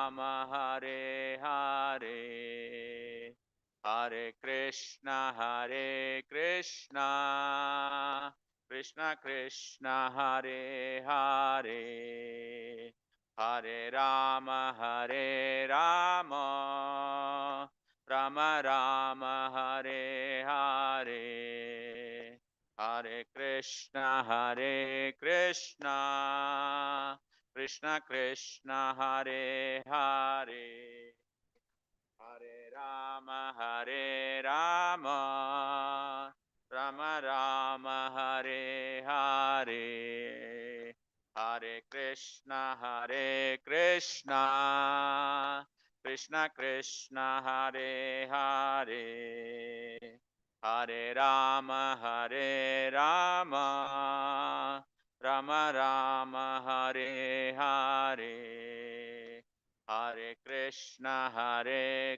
Rama Hare Hare Hare Krishna Krishna Krishna Hare Hare Hare Rama Rama Rama Hare Hare Hare Krishna Krishna Krishna Hare Hare Hare Rama Rama Rama Hare Hare Hare Krishna Krishna Krishna Hare Hare Hare Rama Rama Rama Hare Hare Hare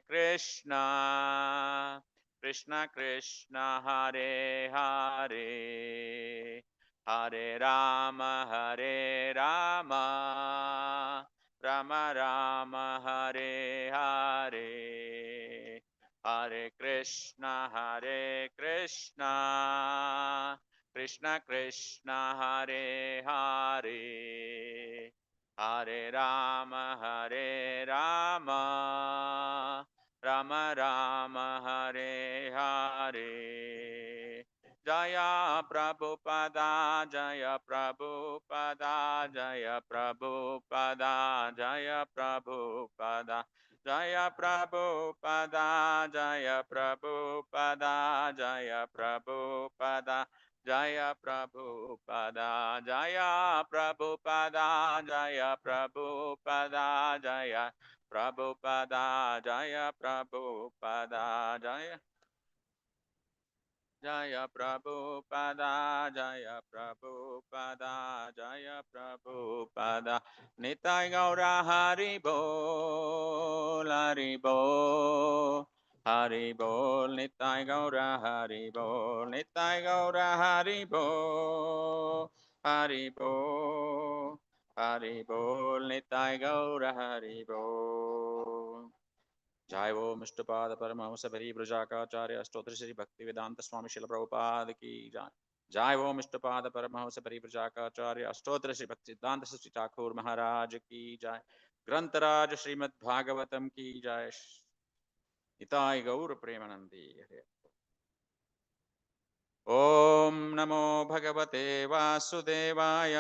Krishna Krishna Krishna Hare Hare Hare Rama Rama Rama Hare Hare Hare Krishna Krishna Krishna Hare Hare Hare Rama Rama Rama Hare Hare Jaya Prabhupada Jaya Prabhupada Jaya Prabhupada Jaya Prabhupada Jaya Prabhupada Jaya Prabhupada Jaya Prabhupada Jaya Prabhupada Jaya Prabhupada Jaya Prabhupada Jaya Prabhupada Jaya Prabhupada Jaya Jaya Prabhupada Jaya Prabhupada Jaya Prabhupada Nitai Gaura Hari Bol Hari Bol Hari Bol Nitai Gaura Hari Bol Nitai Gaura Hari Bol Hari Bol Hari Bol Nitai Gaura Hari Bol जय वो मिष्टपाद परमहंस परिव्रजाकाचार्य अष्टोत्तर श्री भक्ति वेदांत स्वामी शिल प्रभुपाद की जय जय वो मिष्टपाद परमहंस परिव्रजाकाचार्य अष्टोत्तर श्री भक्ति सिद्धांत श्री ठाकुर महाराज की जय ग्रंथराज श्रीमद् भागवतम की जय निताय गौर प्रेमानंदी ओम नमो भगवते वासुदेवाय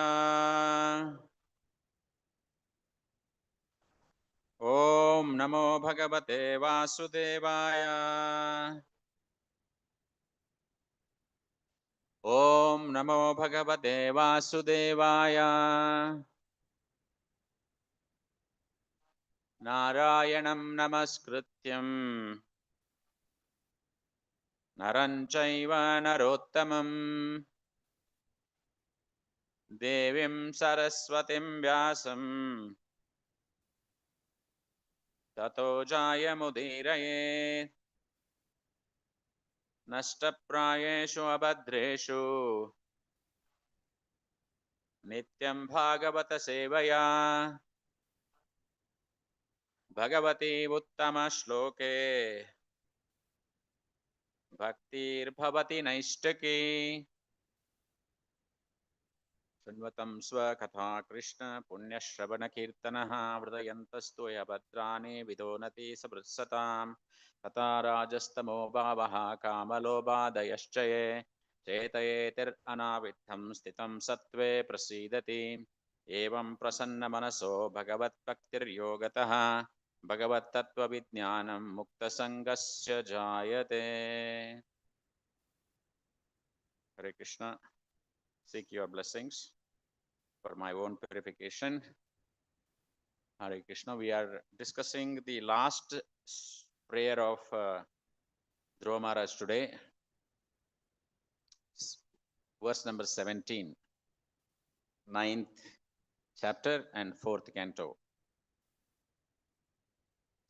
ओम नमो भगवते वासुदेवाय ओम नमो भगवते वासुदेवाय नारायणं नमस्कृत्यं नरं चैव नरोत्तमं देवीं सरस्वतीं व्यासं ततो जायमुदीरयेत् नष्टप्रायेषु अभद्रेषु नित्यं भागवत सेवया भगवती उत्तमश्लोके भक्तिर्भवति नैष्टिकी शृण्वतं स्वकथा कृष्ण पुण्यश्रवणकीर्तनः हृदयन्तस्तु यभद्राणि विदोनति समृत्सतां तथा राजस्तमो भावः कामलोभादयश्च ये चेतयेतिरनाविद्धं स्थितं सत्त्वे प्रसीदति एवं प्रसन्नमनसो भगवत्भक्तिर्योगतः भगवत्तत्त्वविज्ञानं मुक्तसङ्गस्य जायते हरे Krishna seek your blessings for my own purification. Hare Krishna. We are discussing the last prayer of Dhruva Maharaj today, verse number 17, 9th chapter and 4th canto.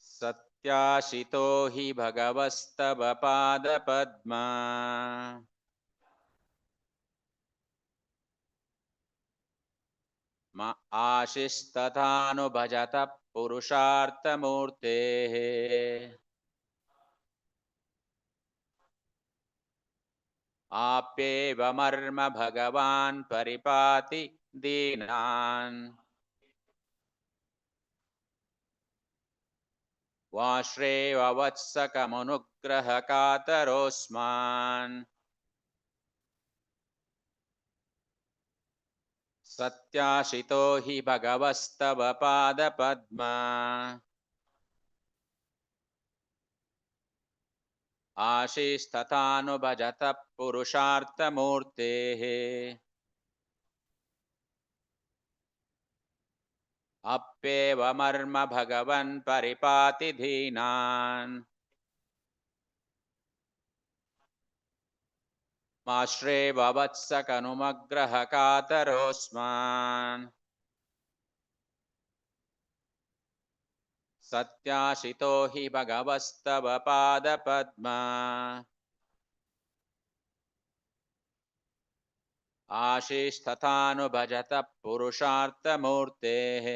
Satyashito hi bhagavastava pada padma ma ashistatanu bhajata पुरुषार्थमूर्तेः आप्येवमर्म भगवान् परिपाति दीनान् वाश्रेव वत्सकमनुग्रहकातरोऽस्मान् सत्याशितो हि भगवस्तव पादपद्मा आशीस्तथानुभजतः पुरुषार्थमूर्तेः अप्येवमर्म भगवन् परिपाति दीनान् माश्रेव वत्सकनुमग्रहकातरोऽस्मान् सत्याशितो हि भगवस्तव पादपद्मा आशीस्तथानुभजतः पुरुषार्थमूर्तेः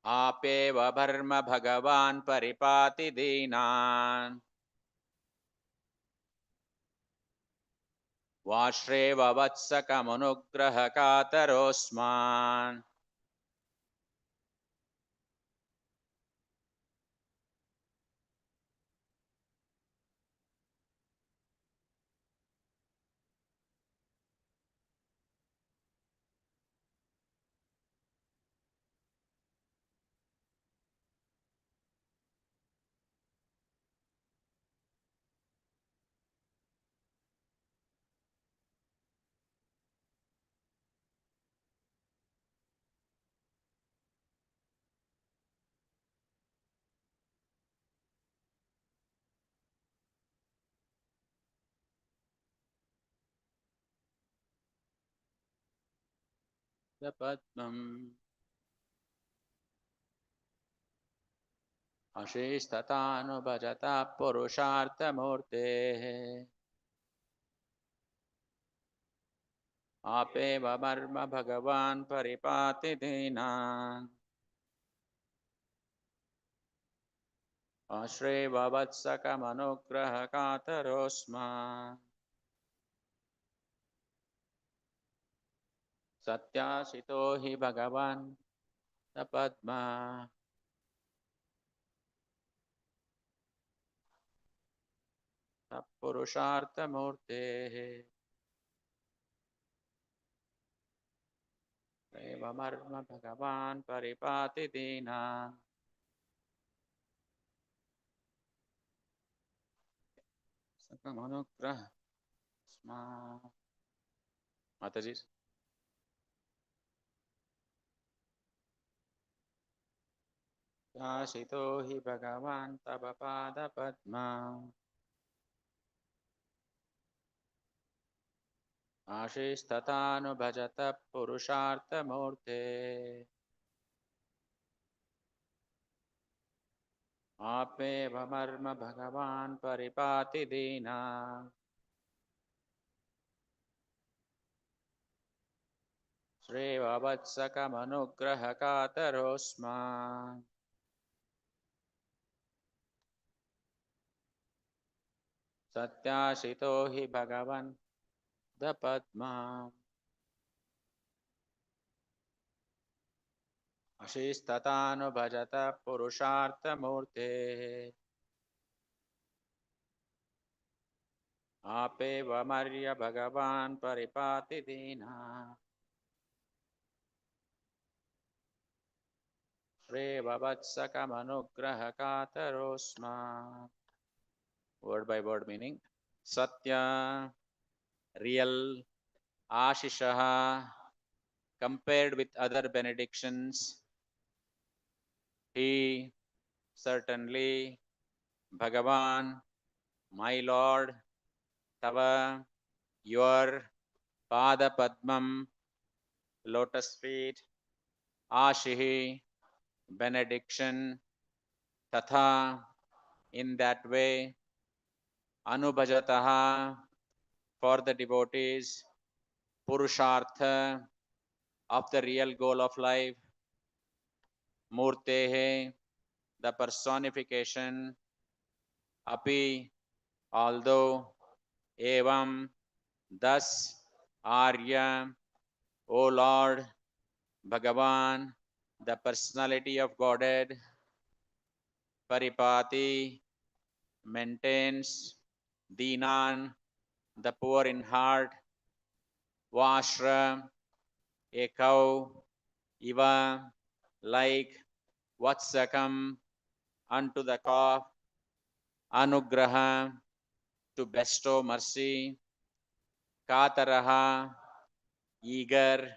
आप्येव verb भगवान् परिपाति दीनान् वाश्रेव वत्सकमनुग्रहकातरोऽस्मान् पद्मम् अशेस्तथानुभजतः पुरुषार्थमूर्तेः आप्येव verb भगवान् परिपाति दीनान् आश्रेव वत्सकमनुग्रहकातरोऽस्मान् सत्याशितो हि भगवान् पद्मा पुरुषार्थमूर्तेः एवमर्म भगवान् परिपाति दीनान् सकमनुग्रह माताजी आशितो हि भगवान् तव पादपद्मा आशीस्तथानुभजतः पुरुषार्थमूर्ते आप्येवमर्म भगवान् परिपाति दीनान् श्रेयवत्सकमनुग्रहकातरोऽस्मान् सत्याशितो हि भगवन् पद्मा अशीस्तथानुभजतः पुरुषार्थमूर्तेः आप्येवमर्य भगवान् परिपाति दीनान् श्रेयवत्सकमनुग्रहकातरोऽस्मान्. Word by word meaning. Satya, real, Ashishaha, compared with other benedictions. He, certainly, Bhagavan, my Lord, Tava, your, Pada Padmam, lotus feet, Ashihi, benediction, Tatha, in that way, Anubhajataha, for the devotees, Purushartha, of the real goal of life, Murtehe, the personification, Api, although, Evam, thus, Arya, O Lord, Bhagavan, the personality of Godhead, Paripati, maintains, Dinan, the poor in heart, Vashra, a cow, Iva, like, Vatsakam, unto the calf, Anugraha, to bestow mercy, Kataraha, eager,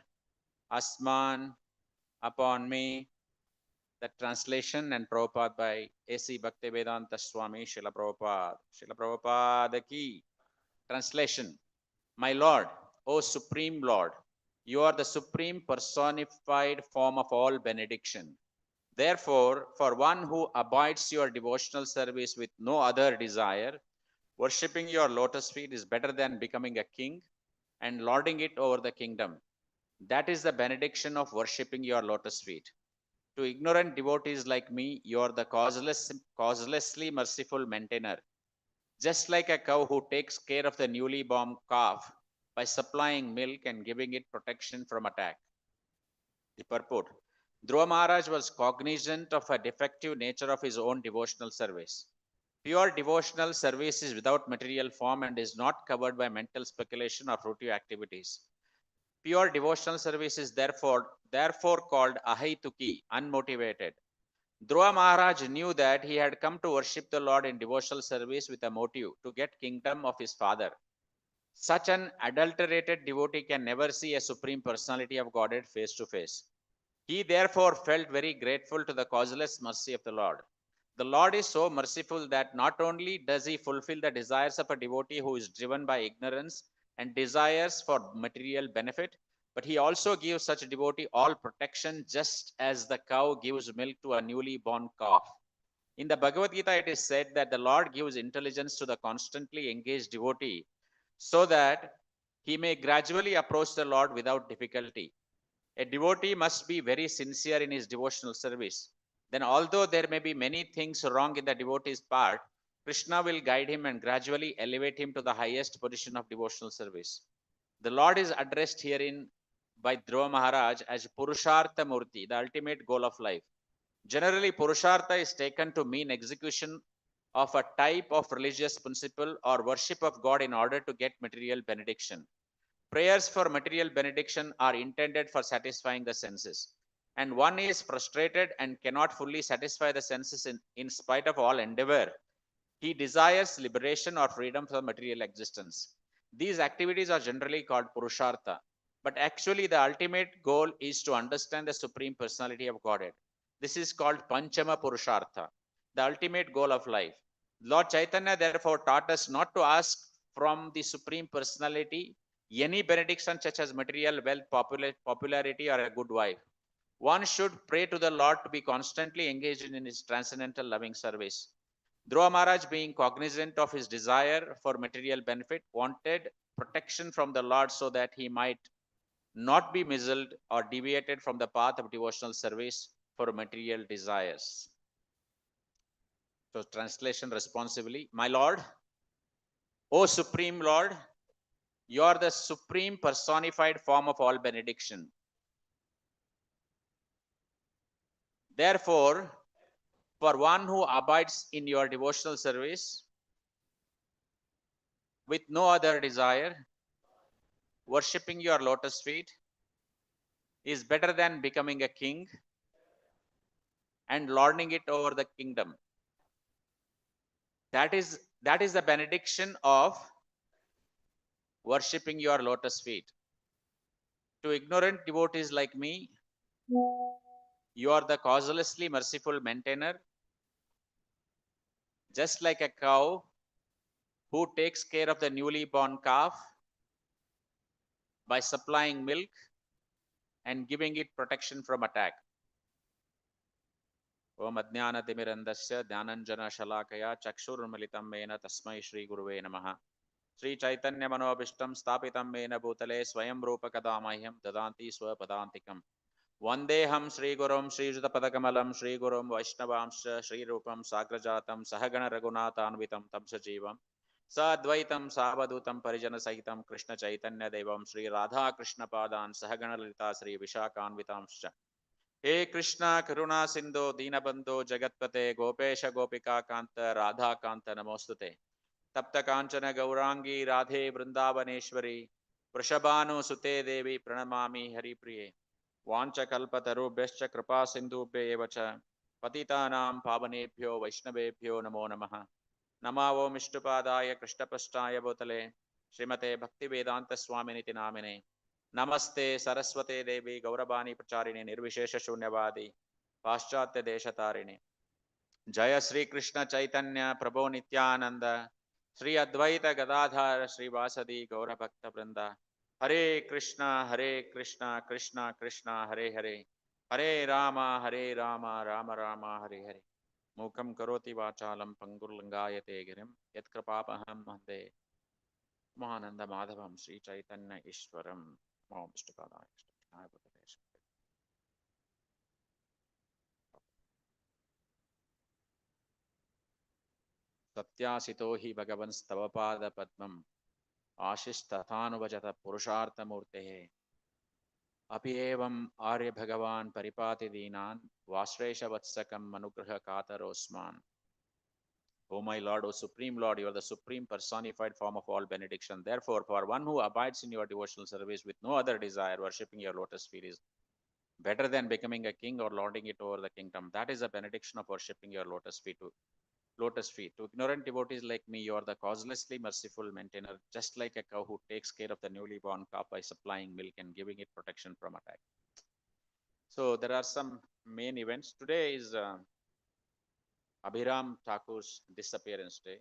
Asman, upon me. The translation and Prabhupada by A.C. Bhaktivedanta Swami Srila Prabhupada. Srila Prabhupada ki. Translation. My Lord, O Supreme Lord, you are the supreme personified form of all benediction. Therefore, for one who abides your devotional service with no other desire, worshipping your lotus feet is better than becoming a king and lording it over the kingdom. That is the benediction of worshipping your lotus feet. To ignorant devotees like me, you are the causelessly merciful maintainer. Just like a cow who takes care of the newly born calf by supplying milk and giving it protection from attack. The purport. Dhruva Maharaj was cognizant of a defective nature of his own devotional service. Pure devotional service is without material form and is not covered by mental speculation or fruitive activities. Pure devotional service is therefore called ahaituki, unmotivated. Dhruva Maharaj knew that he had come to worship the Lord in devotional service with a motive to get kingdom of his father. Such an adulterated devotee can never see a supreme personality of Godhead face to face. He therefore felt very grateful to the causeless mercy of the Lord. The Lord is so merciful that not only does he fulfill the desires of a devotee who is driven by ignorance and desires for material benefit, but he also gives such a devotee all protection just as the cow gives milk to a newly born calf. In the Bhagavad Gita, it is said that the Lord gives intelligence to the constantly engaged devotee so that he may gradually approach the Lord without difficulty. A devotee must be very sincere in his devotional service. Then, although there may be many things wrong in the devotee's part, Krishna will guide him and gradually elevate him to the highest position of devotional service. The Lord is addressed herein by Dhruva Maharaj as Purushartha Murti, the ultimate goal of life. Generally, Purushartha is taken to mean execution of a type of religious principle or worship of God in order to get material benediction. Prayers for material benediction are intended for satisfying the senses, and one is frustrated and cannot fully satisfy the senses in spite of all endeavor. He desires liberation or freedom from material existence. These activities are generally called Purushartha, but actually the ultimate goal is to understand the Supreme Personality of Godhead. This is called Panchama Purushartha, the ultimate goal of life. Lord Chaitanya therefore taught us not to ask from the Supreme Personality any benediction such as material wealth, popularity, or a good wife. One should pray to the Lord to be constantly engaged in his transcendental loving service. Dhruva Maharaj, being cognizant of his desire for material benefit, wanted protection from the Lord so that he might not be misled or deviated from the path of devotional service for material desires. So, translation responsibly. My Lord, O Supreme Lord, you are the supreme personified form of all benediction. Therefore, for one who abides in your devotional service with no other desire, worshipping your lotus feet is better than becoming a king and lording it over the kingdom. That is the benediction of worshipping your lotus feet. To ignorant devotees like me, you are the causelessly merciful maintainer, just like a cow who takes care of the newly born calf by supplying milk and giving it protection from attack. Om Ajnanatimirandasya Dhyananjana Shalakaya Chakshurmilitam Mena Tasmai Shri Guruve Namaha. Sri Chaitanya Manobishtam Stapitam Mena Bhutale Swayam Rupa Kadamahyam Dadanti Swapadantikam. Vandeham Sri Gurum Sri Juta Padakamalam Sri Gurum Vaishnavamsha Sri Rupam Sagrajatam Sahagana Raghunathanvitam Tamsajivam Sadvaitam Savadutam Parijana Sahitam Krishna Chaitanya Devam Sri Radha Krishna Padan Sahagana Lita Sri Vishakanvitamscha. He Krishna Karuna Sindhu Dinabandhu Jagatpate Gopesha Gopika Kanta Radha Kanta Namostute. Tapta Kanchana Gaurangi Radhe Vrindavaneshwari Vrishabhanu Sute Devi Pranamami Haripriye. Vancha Kalpatarubhyascha Kripa Sindhubhya Evacha Patitanam Pavanebhyo Vaishnavebhyo Namo Namaha. Namavo Mishtupadaya Krishnapashtaya Bhutale Srimate Bhaktivedanta Swaminiti Namine. Namaste Saraswate Devi Gauravani Pracharini Nirvishesha Shunyavadi Paschatya Deshatarine. Jaya Sri Krishna Chaitanya Prabhu Nityananda Sri Advaita Gadadhara Sri Vasadi Gaura Bhakta Vrinda. Hare Krishna Krishna Krishna Hare Hare Hare Rama Rama Rama Hare Hare. Mukam karoti vachalam pangurlangayate girim yatkrapapaham hande Mahananda Madhavam Sri Chaitanya Ishwaram. Om Vishnupadaya Krishna Satyasito hi Bhagavan Stavapada Padmam Ashish Tathanuvajata Purusharthamurtehe Api evam Arya Bhagavan Paripati Dinan Vasresha Vatsakam Manugraha Katarosman. O my Lord, O Supreme Lord, you are the supreme personified form of all benediction. Therefore, for one who abides in your devotional service with no other desire, worshipping your lotus feet is better than becoming a king or lording it over the kingdom. That is a benediction of worshipping your lotus feet. To ignorant devotees like me, you are the causelessly merciful maintainer, just like a cow who takes care of the newly born calf by supplying milk and giving it protection from attack. So there are some main events. Today is Abhiram Thakur's disappearance day.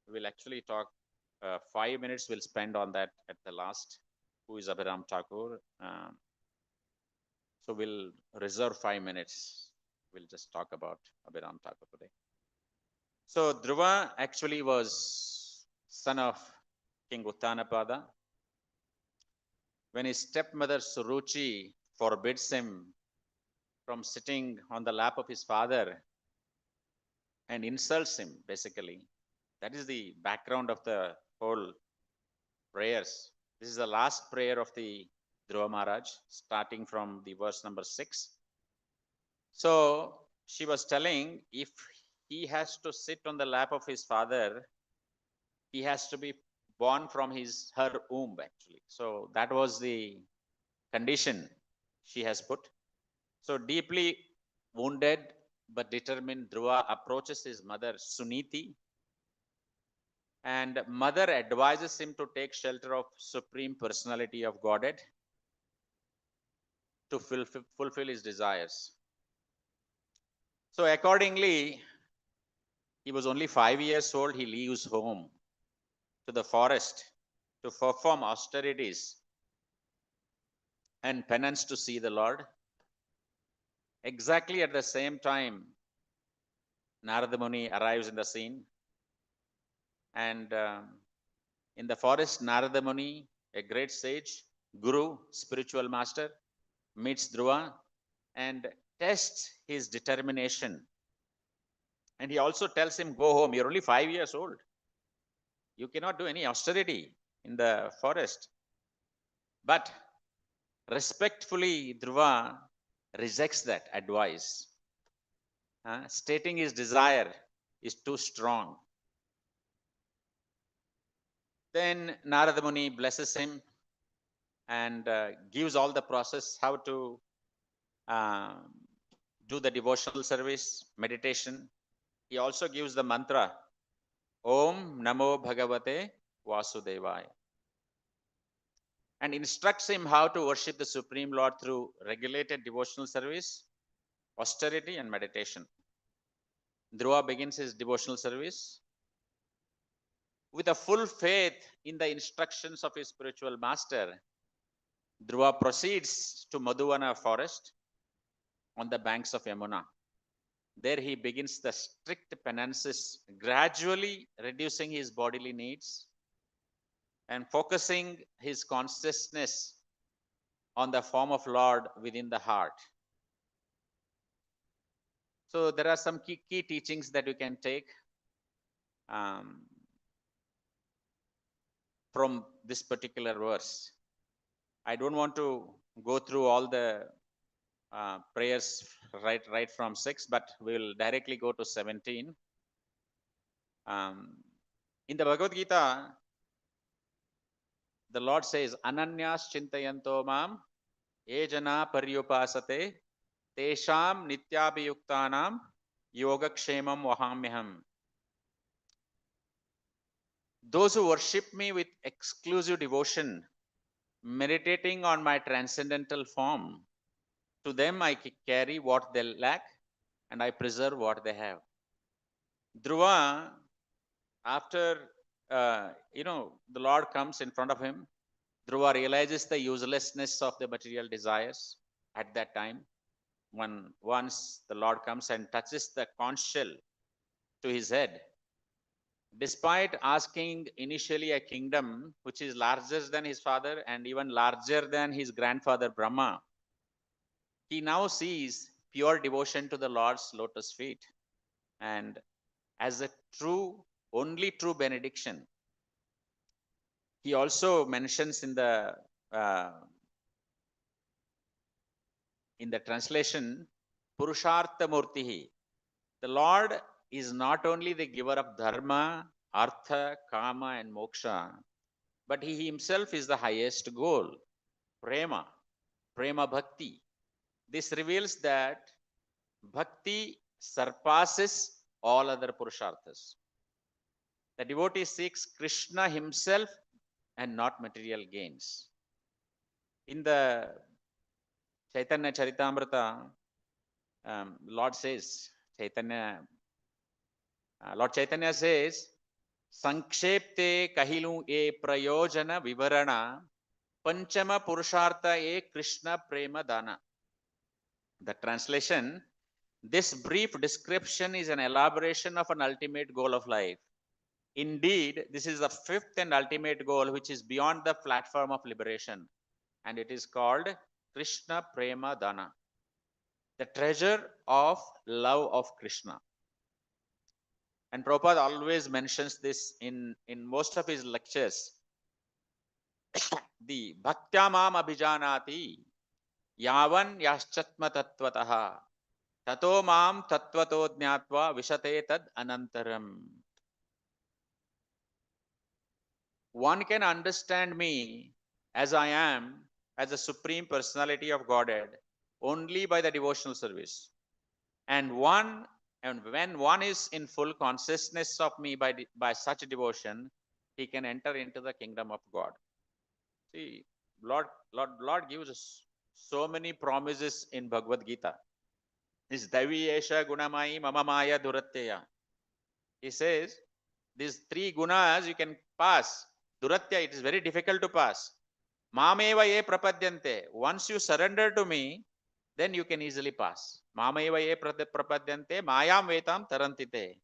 We'll actually talk 5 minutes we'll spend on that at the last. Who is Abhiram Thakur? So we'll reserve 5 minutes. We'll just talk about Abhiram Thakur today. So Dhruva actually was son of King Uttanapada. When his stepmother Suruchi forbids him from sitting on the lap of his father and insults him, basically, that is the background of the whole prayers. This is the last prayer of the Dhruva Maharaj, starting from the verse number 6. So she was telling, if he has to sit on the lap of his father, he has to be born from her womb, actually. So that was the condition she has put. So deeply wounded but determined, Dhruva approaches his mother Suniti, and mother advises him to take shelter of Supreme Personality of Godhead to fulfill his desires. So accordingly, he was only 5 years old. He leaves home to the forest to perform austerities and penance to see the Lord. Exactly at the same time, Narada Muni arrives in the scene, and in the forest, Narada Muni, a great sage, guru, spiritual master, meets Dhruva and tests his determination. And he also tells him, go home, you're only 5 years old. You cannot do any austerity in the forest. But respectfully, Dhruva rejects that advice, stating his desire is too strong. Then Narada Muni blesses him and gives all the process how to do the devotional service, meditation. He also gives the mantra, Om Namo Bhagavate Vasudevaya, and instructs him how to worship the Supreme Lord through regulated devotional service, austerity, and meditation. Dhruva begins his devotional service with a full faith in the instructions of his spiritual master. Dhruva proceeds to Madhuvana forest on the banks of Yamuna. There he begins the strict penances, gradually reducing his bodily needs and focusing his consciousness on the form of Lord within the heart. So there are some key teachings that you can take from this particular verse. I don't want to go through all the prayers right from 6, but we will directly go to 17. In the Bhagavad Gita, the Lord says, Ananyas chintayanto mam ejana paryupasate tesham nityabhiyuktanam yogakshemam vahamyaham. Those who worship me with exclusive devotion, meditating on my transcendental form, to them I carry what they lack and I preserve what they have. Dhruva, after the Lord comes in front of him, Dhruva realizes the uselessness of the material desires at that time. Once the Lord comes and touches the conch shell to his head, despite asking initially a kingdom which is larger than his father and even larger than his grandfather Brahma, he now sees pure devotion to the Lord's lotus feet. And as a only true benediction, he also mentions in the translation, Purushartha Murtihi. The Lord is not only the giver of dharma, artha, kama, and moksha, but he himself is the highest goal, prema bhakti. This reveals that bhakti surpasses all other purusharthas. The devotee seeks Krishna himself and not material gains. In the Chaitanya Charitamrita, Lord Chaitanya says, Sankshepte kahilu e prayojana vivarana panchama purushartha e Krishna prema dana. The translation, this brief description is an elaboration of an ultimate goal of life. Indeed, this is the fifth and ultimate goal which is beyond the platform of liberation, and it is called Krishna Prema Dana, the treasure of love of Krishna. And Prabhupada always mentions this in most of his lectures. The Bhaktya Mam Abhijanati Yavan Yaschatma Tattvataha Tato Mam Tattvato Jnatva Vishate Tad Anantaram. One can understand me as I am, as the Supreme Personality of Godhead, only by the devotional service. And when one is in full consciousness of me by such devotion, he can enter into the kingdom of God. See, Lord gives us so many promises in Bhagavad Gita. This Davi Esha Gunamai Mama Maya Duratteya. He says, these three gunas you can pass. Duratya, it is very difficult to pass. Mameva ye prapadyante. Once you surrender to me, then you can easily pass. Mameva ye prapadyante, mayam vetam tarantite.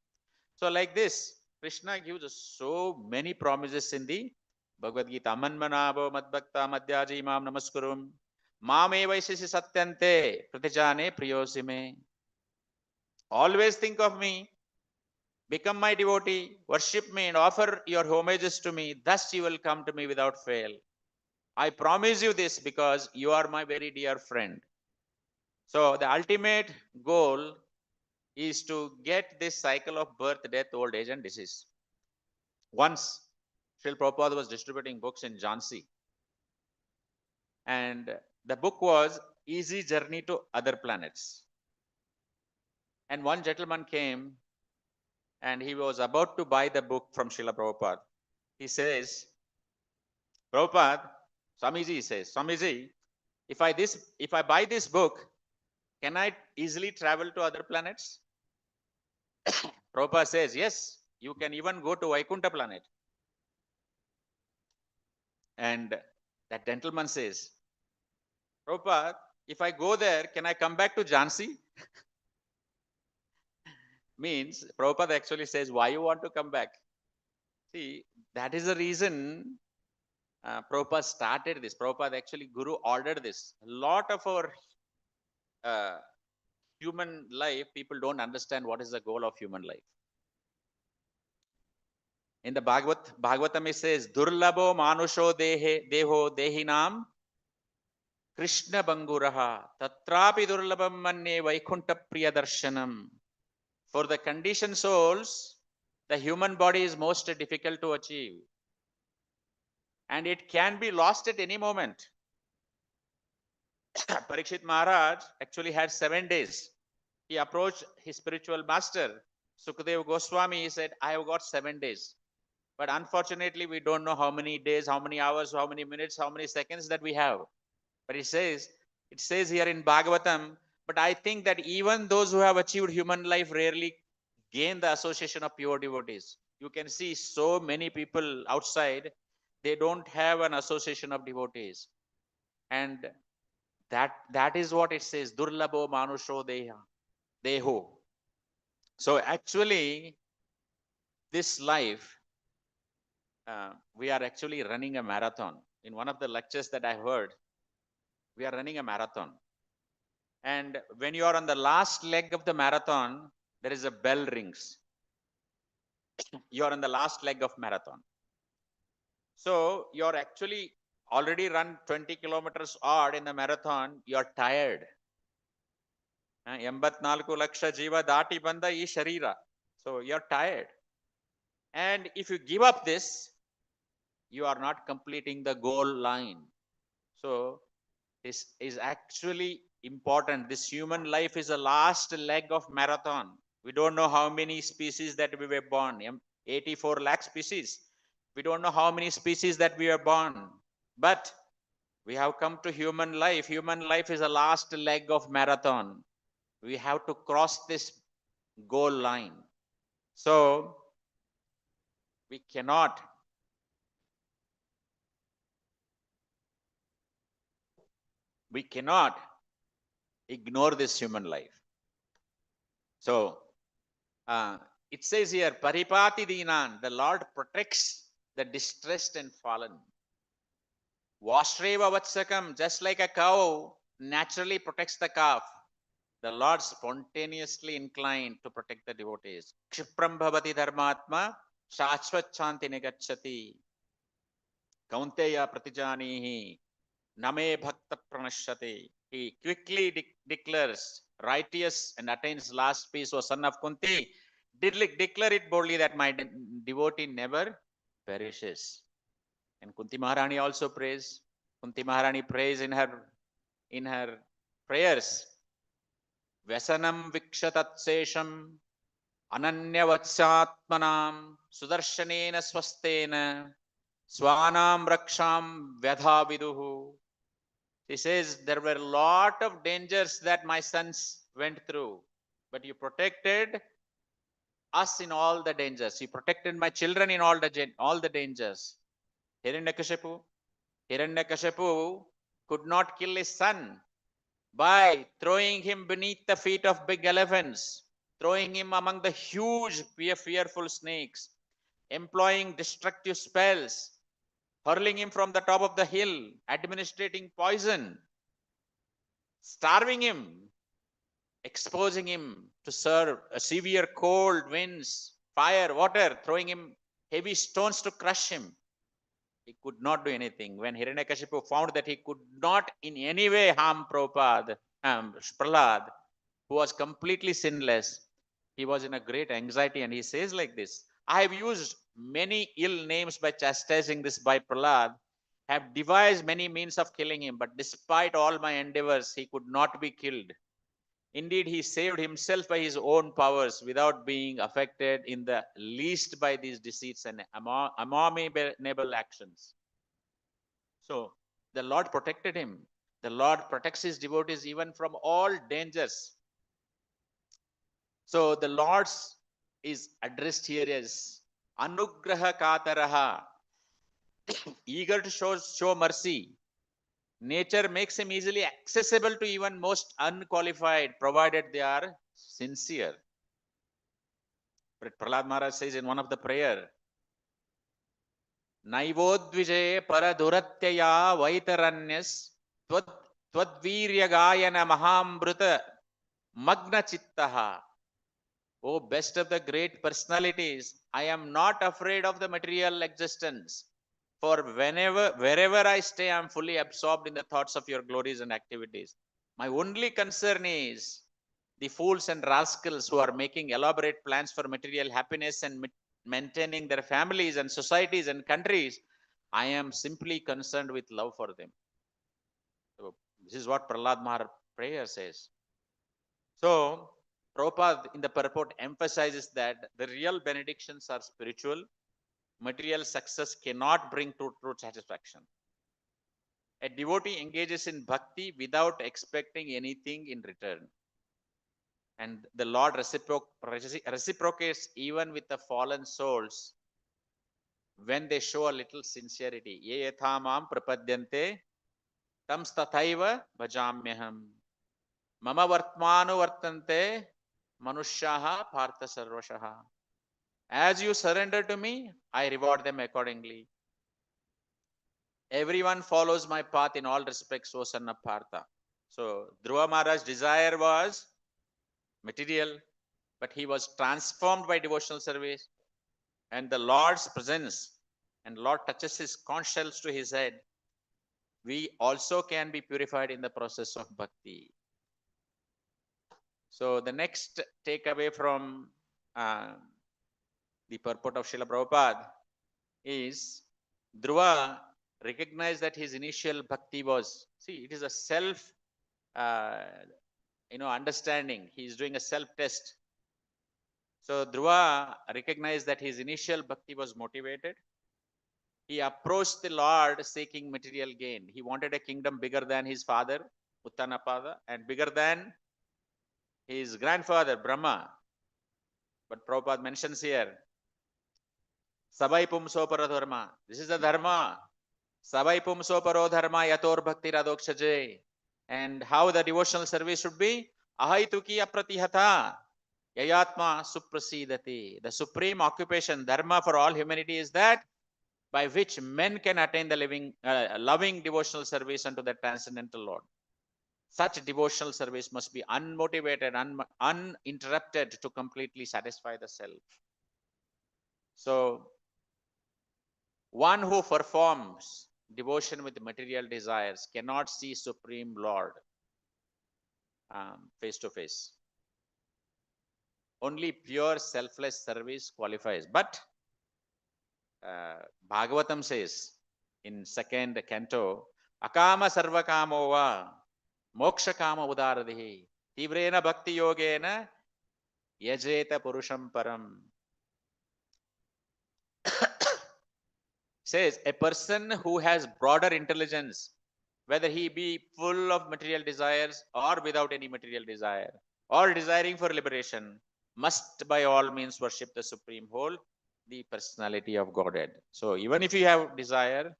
So like this, Krishna gives us so many promises in the Bhagavad Gita. Manmanabo madbhakta madhyaji mam namaskurum. Mameva sisi satyante pratijane priyosime. Always think of me. Become my devotee, worship me and offer your homages to me. Thus you will come to me without fail. I promise you this because you are my very dear friend. So the ultimate goal is to get this cycle of birth, death, old age and disease. Once, Srila Prabhupada was distributing books in Jhansi. And the book was Easy Journey to Other Planets. And one gentleman came and he was about to buy the book from Srila Prabhupada. He says, Prabhupada, Swamiji says, Swamiji, if I buy this book, can I easily travel to other planets? Prabhupada says, yes, you can even go to Vaikuntha planet. And that gentleman says, Prabhupada, if I go there, can I come back to Jhansi? Means, Prabhupada actually says, why you want to come back? See, that is the reason Prabhupada started this. Prabhupada actually, Guru ordered this. A lot of our human life, people don't understand what is the goal of human life. In the Bhagavatam, it says, Durlabo manusho deho dehinam Krishna Banguraha Tatrapi Durlabam Manne Vaikunta Priyadarshanam. For the conditioned souls, the human body is most difficult to achieve. And it can be lost at any moment. Parikshit Maharaj actually had 7 days. He approached his spiritual master, Sukadeva Goswami. He said, I have got 7 days. But unfortunately, we don't know how many days, how many hours, how many minutes, how many seconds that we have. But it says here in Bhagavatam, but I think that even those who have achieved human life rarely gain the association of pure devotees. You can see so many people outside, they don't have an association of devotees. And that is what it says, Durlabo Manusho Deho. So actually, this life, we are actually running a marathon. In one of the lectures that I heard, we are running a marathon. And when you are on the last leg of the marathon, there is a bell rings. You are on the last leg of marathon. So you're actually already run 20 kilometers odd in the marathon. You're tired. 84 lakh ಜೀವ ದಾಟಿ ಬಂದ ಈ ಶರೀರ. So you're tired. And if you give up this, you are not completing the goal line. So this is actually important. This human life is the last leg of marathon. We don't know how many species that we were born. 84 lakh species. We don't know how many species that we are born. But we have come to human life. Human life is the last leg of marathon. We have to cross this goal line. So we cannot ignore this human life. So it says here, Paripati Dinan, the Lord protects the distressed and fallen. Vashreva Vatsakam, just like a cow naturally protects the calf, the Lord spontaneously inclined to protect the devotees. Kshipram bhavati dharmatma shashvat chanti negachati. Kaunteya pratijanihi name bhakta pranashyate. He quickly declares, righteous and attains last peace, O son of Kunti. Declare it boldly that my devotee never perishes. And Kunti Maharani also prays. Kunti Maharani prays in her prayers. Vyasanam vikshatat sesham ananyavatsatmanam sudarshanena swastena swanam raksham vyadha viduhu. He says, there were a lot of dangers that my sons went through, but you protected us in all the dangers. You protected my children in all the dangers. Hiranyakashipu could not kill his son by throwing him beneath the feet of big elephants, throwing him among the huge, fearful snakes, employing destructive spells, hurling him from the top of the hill, administering poison, starving him, exposing him to serve a severe cold, winds, fire, water, throwing him heavy stones to crush him. He could not do anything. When Hiranyakashipu found that he could not in any way harm Prahlad, who was completely sinless, he was in a great anxiety, and he says like this, I have used many ill names by chastising this by Prahlad, have devised many means of killing him, but despite all my endeavors, he could not be killed. Indeed, he saved himself by his own powers without being affected in the least by these deceits and abominable actions. So the Lord protected him. The Lord protects his devotees even from all dangers. So the Lord's is addressed here as Anugraha Kataraha, eager to show mercy. Nature makes him easily accessible to even most unqualified, provided they are sincere. But Prahlad Maharaj says in one of the prayer, Naivodvije paraduratya vaitaranyas twadviryagayana mahambrita magna chittaha. Oh, best of the great personalities, I am not afraid of the material existence. For wherever I stay, I am fully absorbed in the thoughts of your glories and activities. My only concern is the fools and rascals who are making elaborate plans for material happiness and maintaining their families and societies and countries. I am simply concerned with love for them. So this is what Prahlad Maharaj prayer says. So Prabhupada in the purport emphasizes that the real benedictions are spiritual. Material success cannot bring true satisfaction. A devotee engages in bhakti without expecting anything in return. And the Lord reciprocates even with the fallen souls when they show a little sincerity. Ye yathamam prapadyante tam stathaiva bhajamyaham. Mama vartmanu vartante manushyaha partha sarvashaha. As you surrender to me, I reward them accordingly. Everyone follows my path in all respects, O son of Partha. So Dhruva Maharaj's desire was material, but he was transformed by devotional service. And the Lord's presence, and Lord touches his conch shells to his head. We also can be purified in the process of bhakti. So the next takeaway from the purport of Srila Prabhupada is Dhruva recognized that his initial bhakti was, see, it is a self, understanding. He is doing a self-test. So Dhruva recognized that his initial bhakti was motivated. He approached the Lord seeking material gain. He wanted a kingdom bigger than his father, Uttanapada, and bigger than his grandfather, Brahma. But Prabhupada mentions here, Sabai Pumso Paradharma. This is the dharma. Sabai Pumso Paro Dharma Yator Bhakti Radokshaje. And how the devotional service should be? Ahaituki Apratihata. Yayatma Suprasidati. The supreme occupation, dharma for all humanity is that by which men can attain the loving devotional service unto the transcendental Lord. Such devotional service must be unmotivated, uninterrupted to completely satisfy the self. So, one who performs devotion with material desires cannot see Supreme Lord face to face. Only pure selfless service qualifies. But Bhagavatam says in second canto, Akama sarvakamo va moksha kama udaradihi tivrena bhakti yogena yajeta purusham param. Says a person who has broader intelligence, whether he be full of material desires or without any material desire, or desiring for liberation, must by all means worship the supreme whole, the personality of Godhead. So even if you have desire,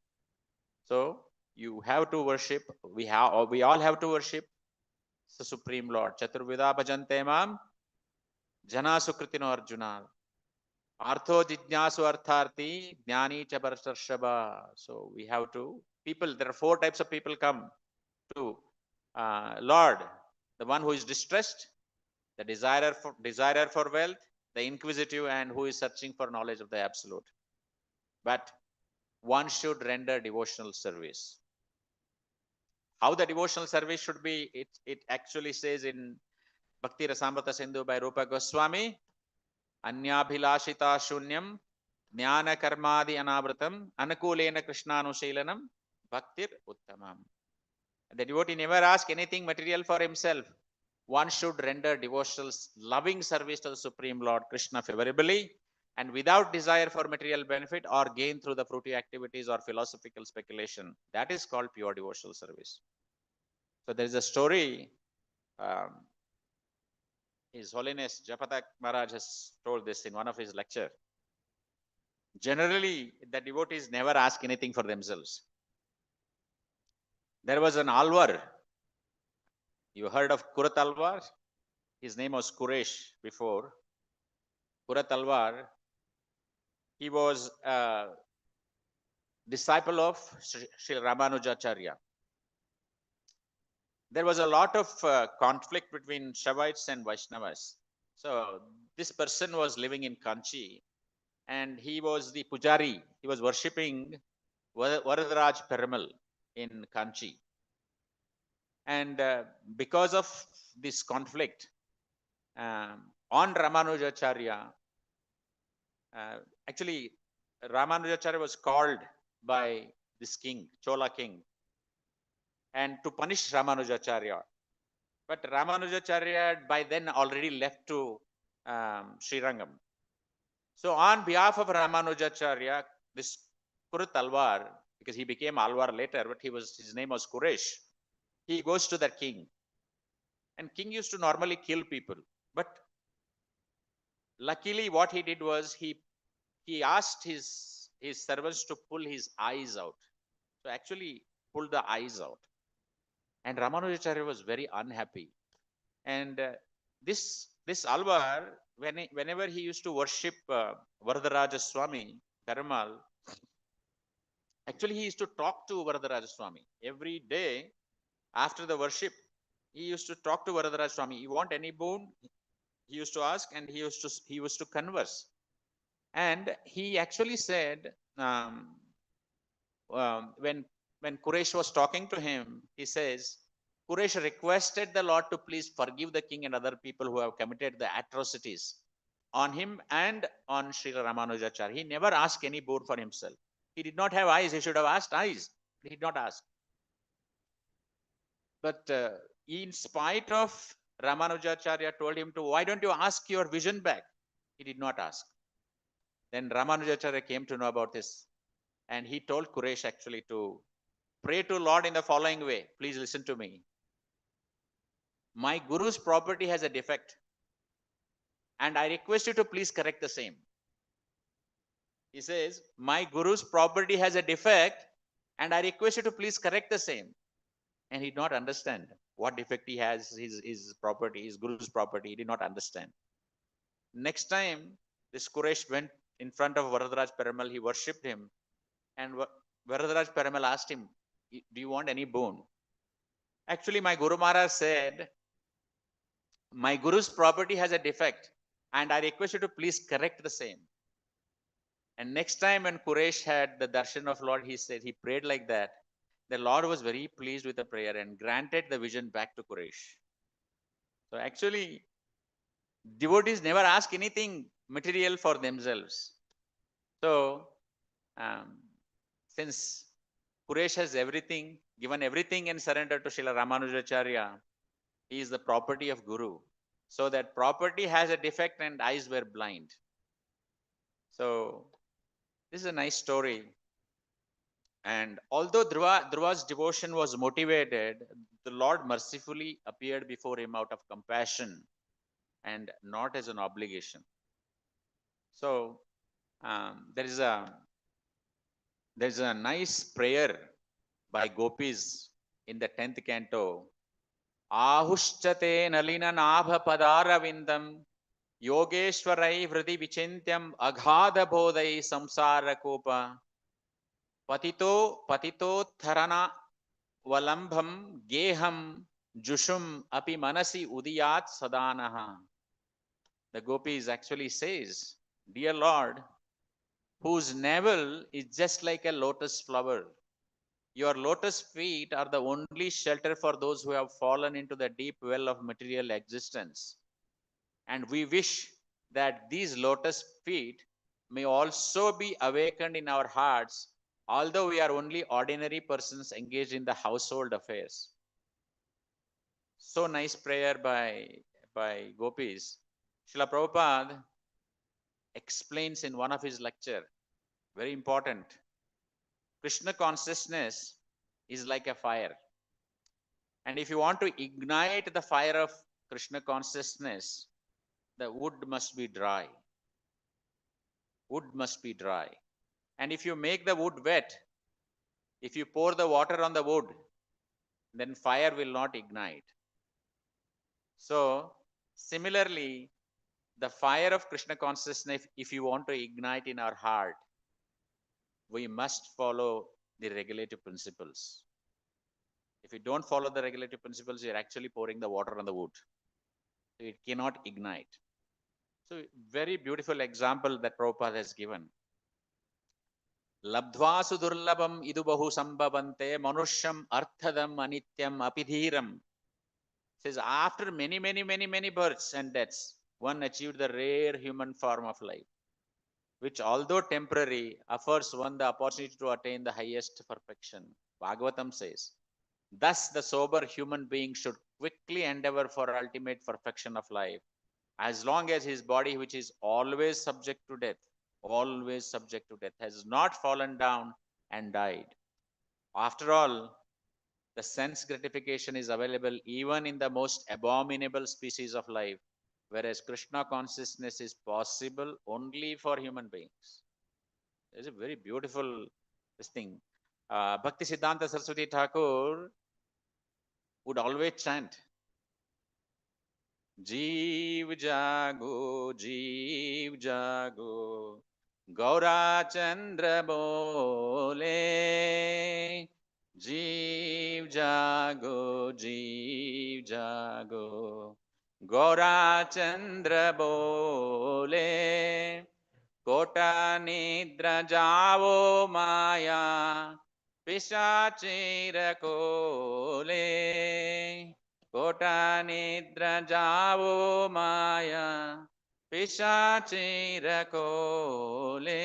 so you have to worship, we all have to worship the Supreme Lord. Chaturvida bhajante mam jana sukritino arjuna. Artho jijnasu artharti jnani chabarshaba. So we have to, there are 4 types of people come to Lord. The one who is distressed, the desirer for wealth, the inquisitive, and who is searching for knowledge of the absolute. But one should render devotional service. How the devotional service should be, it actually says in Bhakti Rasamrita Sindhu by Rupa Goswami, Anyabhilashita shunyam jnana karmadi anavratam anakulena krishnanushilanam bhaktir uttamam. The devotee never asks anything material for himself. One should render devotional loving service to the Supreme Lord Krishna favorably and without desire for material benefit or gain through the fruity activities or philosophical speculation. That is called pure devotional service. So there is a story. His Holiness Japatak Maharaj has told this in one of his lectures. Generally, the devotees never ask anything for themselves. There was an Alvar. You heard of Kurat Alvar? His name was Kuresh before. Kurat Alvar, he was disciple of Sri Ramanujacharya. There was a lot of conflict between Shaivites and Vaishnavas. So this person was living in Kanchi, and he was the pujari. He was worshipping Varadaraj Perumal in Kanchi. And because of this conflict, on Ramanujacharya, actually, Ramanujacharya was called by this king, Chola king, and to punish Ramanujacharya. But Ramanujacharya had by then already left to Srirangam. So on behalf of Ramanujacharya, this Kurut Alvar, because he became Alvar later, but his name was Kuresh, he goes to the king. And king used to normally kill people. But luckily what he did was he asked his servants to pull his eyes out. So actually pulled the eyes out. And Ramanujacharya was very unhappy. And this Alvar, whenever he used to worship Varadaraja Swami, Perumal, actually he used to talk to Varadaraja Swami. Every day after the worship, he used to talk to Varadaraja Swami. You want any boon? He used to ask, and he used to converse. And he actually said, when Quraysh was talking to him, he says, Quraysh requested the Lord to please forgive the king and other people who have committed the atrocities on him and on Sri Ramanujacharya. He never asked any boon for himself. He did not have eyes. He should have asked eyes. He did not ask. But in spite of Ramanujacharya told him to, why don't you ask your vision back? He did not ask. Then Ramanujacharya came to know about this, and he told Quraysh actually to pray to Lord in the following way. Please listen to me. My Guru's property has a defect, and I request you to please correct the same. He says, my Guru's property has a defect, and I request you to please correct the same. And he did not understand what defect he has, his property, his Guru's property. He did not understand. Next time, this Quraysh went in front of Varadaraj Perumal. He worshipped him. And Varadaraj Perumal asked him, do you want any boon? Actually, my Guru Maharaj said, my Guru's property has a defect, and I request you to please correct the same. And next time when Quraysh had the darshan of Lord, he said, he prayed like that. The Lord was very pleased with the prayer and granted the vision back to Quraysh. So actually, devotees never ask anything material for themselves. So, since Quraysh has everything, given everything and surrendered to Srila Ramanujacharya, he is the property of Guru. So that property has a defect and eyes were blind. So this is a nice story. And although Dhruva's devotion was motivated, the Lord mercifully appeared before him out of compassion and not as an obligation. So there's a nice prayer by gopis in the 10th canto. Ahushchate nalina nabha padaravindam yogeshwarai vridi vichintyam aghadha bodhai samsara kopa patito tharana valambham geham jushum api manasi udiyat sadanaha. The gopis actually says, dear Lord, whose navel is just like a lotus flower, your lotus feet are the only shelter for those who have fallen into the deep well of material existence. And we wish that these lotus feet may also be awakened in our hearts, although we are only ordinary persons engaged in the household affairs. So nice prayer by gopis. Srila Prabhupada explains in one of his lecture, very important. Krishna consciousness is like a fire. And if you want to ignite the fire of Krishna consciousness, the wood must be dry. Wood must be dry. And if you make the wood wet, if you pour the water on the wood, then fire will not ignite. So, similarly, the fire of Krishna consciousness, if you want to ignite in our heart, we must follow the regulative principles. If you don't follow the regulative principles, you're actually pouring the water on the wood. So it cannot ignite. So very beautiful example that Prabhupada has given. Labdhvasu durlabam idubahu sambhavante manusham arthadam anityam apidhiram. Says after many births and deaths, one achieved the rare human form of life, which although temporary, offers one the opportunity to attain the highest perfection. Bhagavatam says, thus the sober human being should quickly endeavor for ultimate perfection of life, as long as his body, which is always subject to death, has not fallen down and died. After all, the sense gratification is available even in the most abominable species of life, whereas Krishna consciousness is possible only for human beings. It's a very beautiful this thing. Bhakti Siddhanta Saraswati Thakur would always chant, Jeev jago, Gaura Chandra bole, Jeev jago, Gaura Chandra bole, Kota nidra javo maya, Pishachira kole. Kota nidra javo maya, Pishachira kole.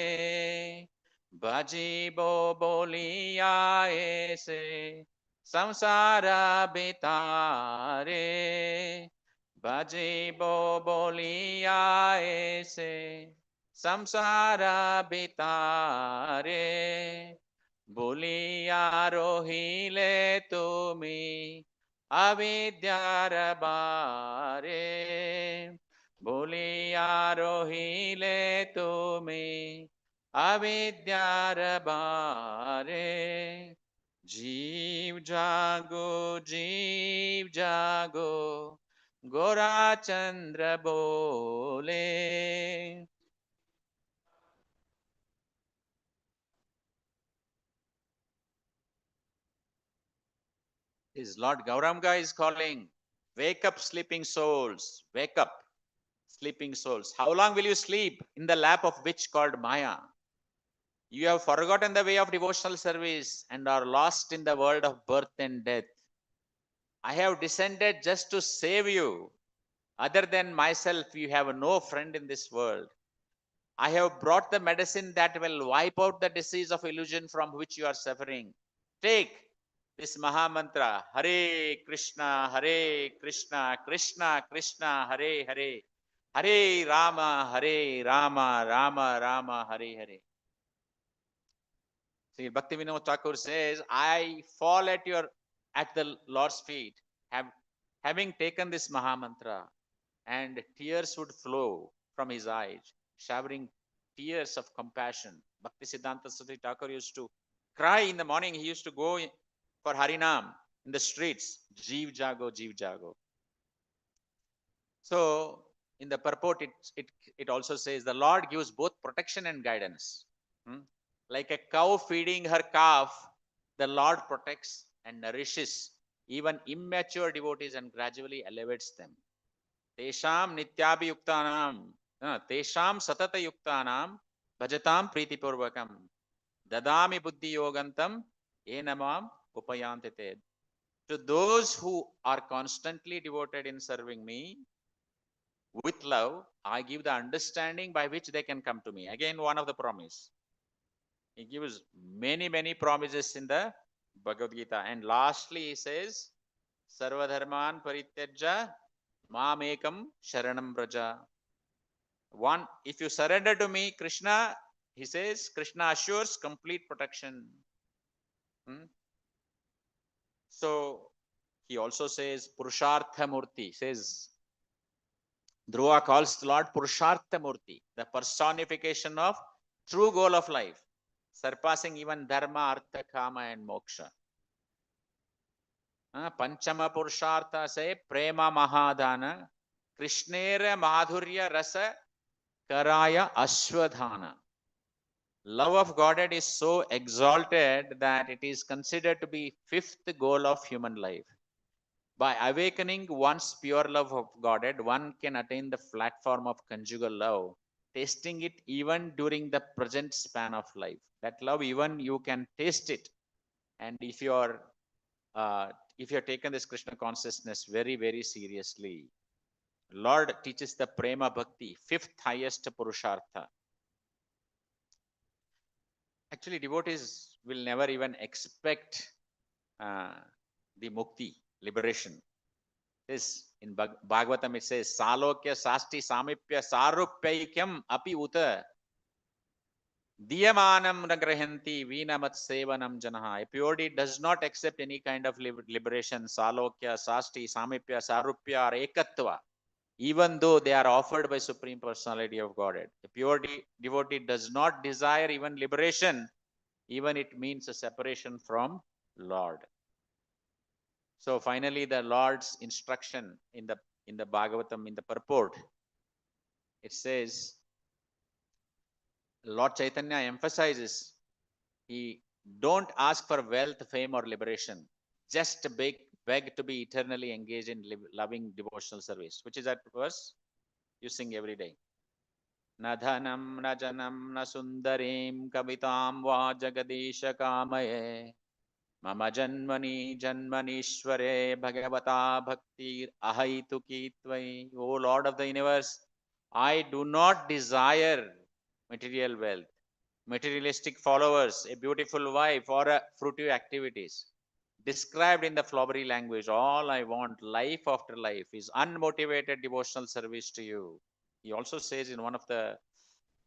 Bhajibo bolia ese, Samsara bitare. Bhajibo bolia ese, Samsara bitare. Bolia rohile tumi, avidyar bare, bolia rohile tumi, avidyar bare. Jeev jago, Gora Chandra bole. His Lord Gauranga is calling, wake up, sleeping souls, wake up, sleeping souls. How long will you sleep in the lap of witch called Maya? You have forgotten the way of devotional service and are lost in the world of birth and death. I have descended just to save you. Other than myself, you have no friend in this world. I have brought the medicine that will wipe out the disease of illusion from which you are suffering. Take this Maha Mantra, Hare Krishna, Krishna Krishna, Hare Hare, Hare Rama, Rama Rama, Hare Hare. See, Bhakti Vinod Thakur says, I fall at the Lord's feet, having taken this Maha Mantra, and tears would flow from his eyes, showering tears of compassion. Bhakti Siddhanta Saraswati Thakur used to cry in the morning. He used to go for Harinam in the streets, Jeev Jago, Jeev Jago. So, in the purport, it also says the Lord gives both protection and guidance. Like a cow feeding her calf, the Lord protects and nourishes even immature devotees and gradually elevates them. Tesham nityabhiyuktanam, tesham satatayuktanam, bhajatam pritipurvakam, dadami buddhi yogantam, enamam upayantite. To those who are constantly devoted in serving me with love, I give the understanding by which they can come to me. Again, one of the promise. He gives many promises in the Bhagavad Gita. And lastly, he says, Sarvadharman parityajya mamekam sharanam braja. One, if you surrender to me, Krishna, he says, Krishna assures complete protection. So, he also says, Purushartha Murti, says, Dhruva calls the Lord Purushartha Murti, the personification of true goal of life, surpassing even Dharma, Artha, Kama and Moksha. Panchama Purushartha say Prema Mahadana, Krishnera Madhurya Rasa Karaya Ashwadhana. Love of Godhead is so exalted that it is considered to be fifth goal of human life. By awakening one's pure love of Godhead, one can attain the platform of conjugal love, tasting it even during the present span of life. That love, even you can taste it. And uh, if you're taken this Krishna consciousness very, very seriously, Lord teaches the prema bhakti, fifth highest purushartha. Actually, devotees will never even expect uh, the mukti, liberation. This in Bhagavatam it says, Salokya Sasti Samipya Sarupyaikyam Api Uta Diyamanam Nagrahanti Vinamat Sevanam Janaha. A purity does not accept any kind of liberation, Salokya, Sasti, Samipya, Sarupya, or Ekatva, even though they are offered by Supreme Personality of Godhead. A pure devotee does not desire even liberation, even it means a separation from Lord. So finally, the Lord's instruction in the Bhagavatam, in the purport, it says, Lord Chaitanya emphasizes, he don't ask for wealth, fame, or liberation. Just beg to be eternally engaged in loving devotional service, which is that verse you sing every day. Na dhanam, na janam, na sundarim, kavitam va jagadisha kamaye. Mama janmani janmanishware bhagavata bhaktir ahaituki tvai. O Lord of the universe, I do not desire material wealth, materialistic followers, a beautiful wife, or fruitive activities. Described in the flowery language, all I want, life after life, is unmotivated devotional service to you. He also says in one of the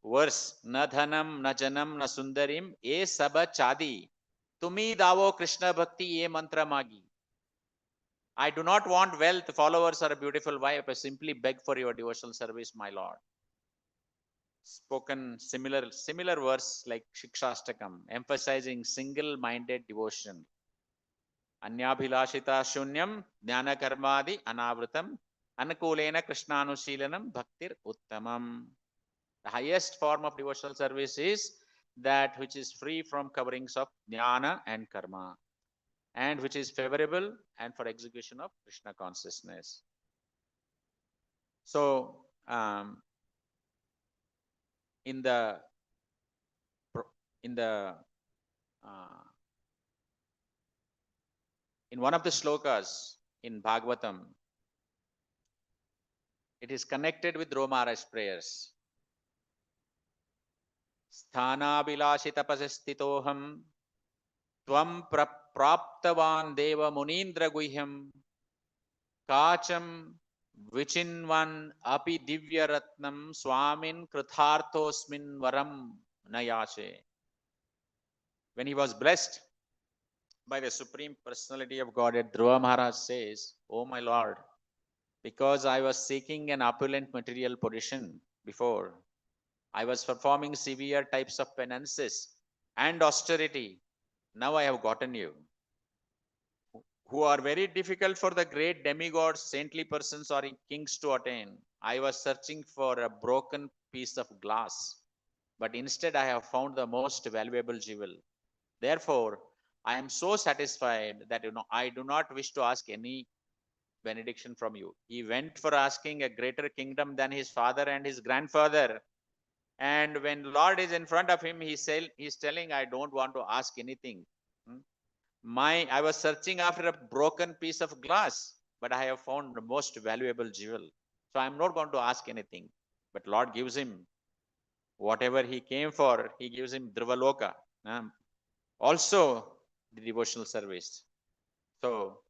verse, na dhanam, na janam, na sundarim, e saba chadi. Tumi davo Krishna bhakti ye mantra magi. I do not want wealth, followers, or a beautiful wife. I simply beg for your devotional service, my Lord. Spoken similar verse like Shikshastakam, emphasizing single-minded devotion. Anyabhilashita shunyam jnana karmadi anavritam anukulena krishnanushilanam bhaktir uttamam. The highest form of devotional service is that which is free from coverings of jnana and karma, and which is favorable and for execution of Krishna consciousness. So, in the in the uh, in one of the slokas in Bhagavatam, it is connected with Dhruva Maharaj's prayers. Sthanabhilashitapasastitoham tvam praptavan deva munindra guhyam kacham vichinvan api divya ratnam swamin kritharthosmin varam nayase. When he was blessed by the Supreme Personality of Godhead, Dhruva Maharaj says, "O my Lord, because I was seeking an opulent material position before, I was performing severe types of penances and austerity. Now I have gotten you, who are very difficult for the great demigods, saintly persons, or kings to attain. I was searching for a broken piece of glass, but instead I have found the most valuable jewel. Therefore, I am so satisfied that I do not wish to ask any benediction from you." He went for asking a greater kingdom than his father and his grandfather. And when Lord is in front of him, he's telling, I don't want to ask anything. I was searching after a broken piece of glass, but I have found the most valuable jewel. So I'm not going to ask anything. But Lord gives him whatever he came for. He gives him Dhruvaloka. Also the devotional service. So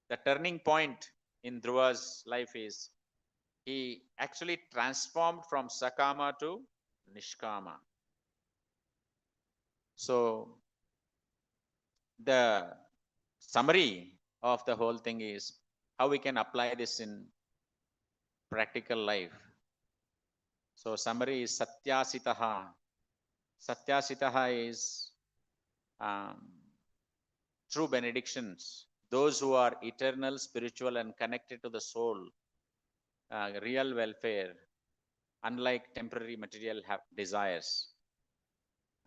the turning point in Dhruva's life is he actually transformed from Sakama to Nishkama. So the summary of the whole thing is how we can apply this in practical life. So summary is Satyasitaha. Satyasitaha is true benedictions. Those who are eternal, spiritual, and connected to the soul, real welfare, unlike temporary material desires.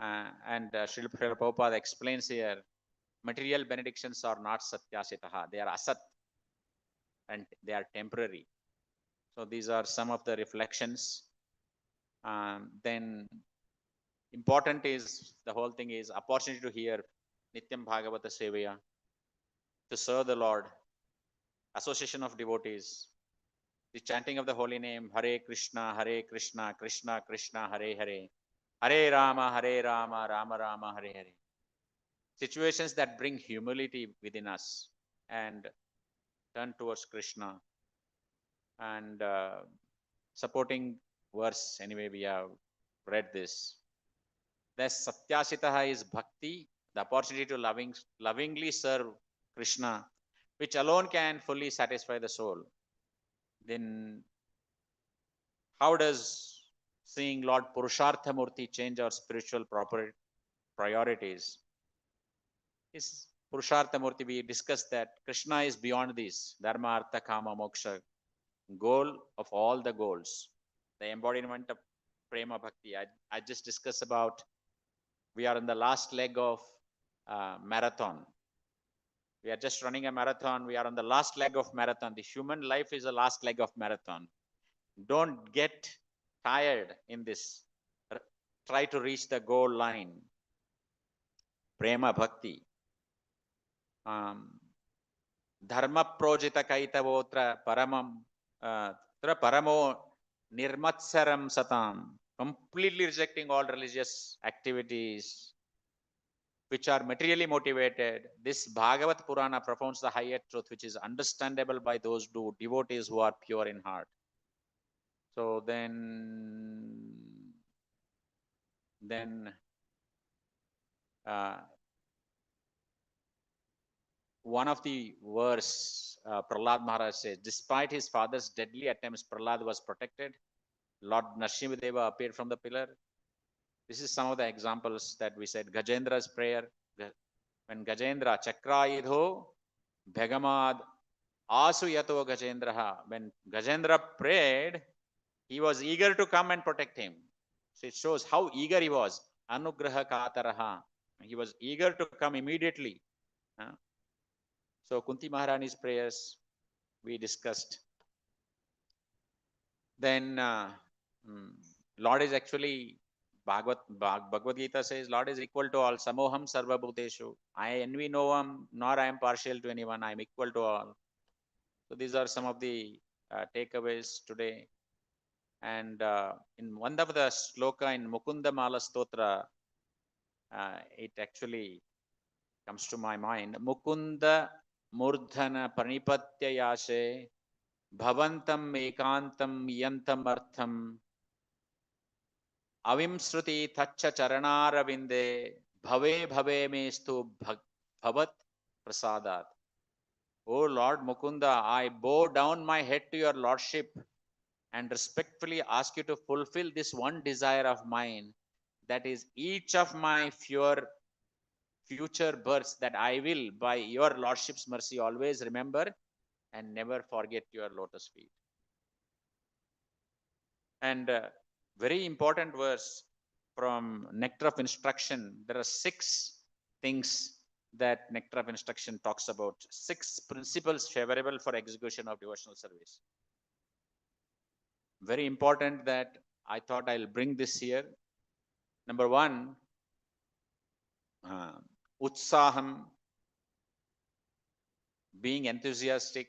And Srila Prabhupada explains here, material benedictions are not satyasitaha, they are asat and they are temporary. So these are some of the reflections. Then important is, the whole thing is opportunity to hear Nityam Bhagavata Sevaya, to serve the Lord, association of devotees, the chanting of the holy name, Hare Krishna, Krishna Krishna, Hare Hare, Hare Rama, Rama Rama, Hare Hare. Situations that bring humility within us and turn towards Krishna. And supporting verse, anyway, we have read this. The Satyasitaha is bhakti, the opportunity to lovingly serve Krishna, which alone can fully satisfy the soul. Then how does seeing Lord Purushartha Murti change our spiritual priorities? Is Purushartha Murti, we discussed that Krishna is beyond this, Dharma, Artha, Kama, Moksha, goal of all the goals, the embodiment of Prema Bhakti. I just discussed about, we are in the last leg of marathon. We are just running a marathon. We are on the last leg of marathon. The human life is the last leg of marathon. Don't get tired in this. Try to reach the goal line. Prema Bhakti. Dharma projita kaitavotra paramam paramo nirmatsaram satam. Completely rejecting all religious activities which are materially motivated. This Bhagavat Purana propounds the higher truth, which is understandable by those devotees who are pure in heart. So then one of the verse, Prahlad Maharaj says, despite his father's deadly attempts, Prahlad was protected. Lord Nrsimhadeva appeared from the pillar. This is some of the examples that we said. Gajendra's prayer, when Gajendra, Chakrayidho, Bhagamad, Asu Yato Gajendraha, when Gajendra prayed, he was eager to come and protect him. So it shows how eager he was. Anugraha Kataraha. He was eager to come immediately. So Kunti Maharani's prayers we discussed. Then Lord is actually, Bhagavad Gita says, Lord is equal to all. Samoham sarva bhuteshu. I envy no one, nor I am partial to anyone. I am equal to all. So these are some of the takeaways today. And in one of the sloka in Mukunda Mala Stotra, it actually comes to my mind. Mukunda Murdhana Pranipatya Yashe Bhavantam Ekantam Yantam Artham Avimsruti Tacha Charanaravinde Bhave Bhave Mestu Bhavat Prasadat. O Lord Mukunda, I bow down my head to your lordship and respectfully ask you to fulfill this one desire of mine, that is each of my future births, that I will, by your lordship's mercy, always remember and never forget your lotus feet. And very important verse from Nectar of Instruction. There are 6 things that Nectar of Instruction talks about. 6 principles favorable for execution of devotional service. Very important that I thought I'll bring this here. Number 1, utsaham, being enthusiastic.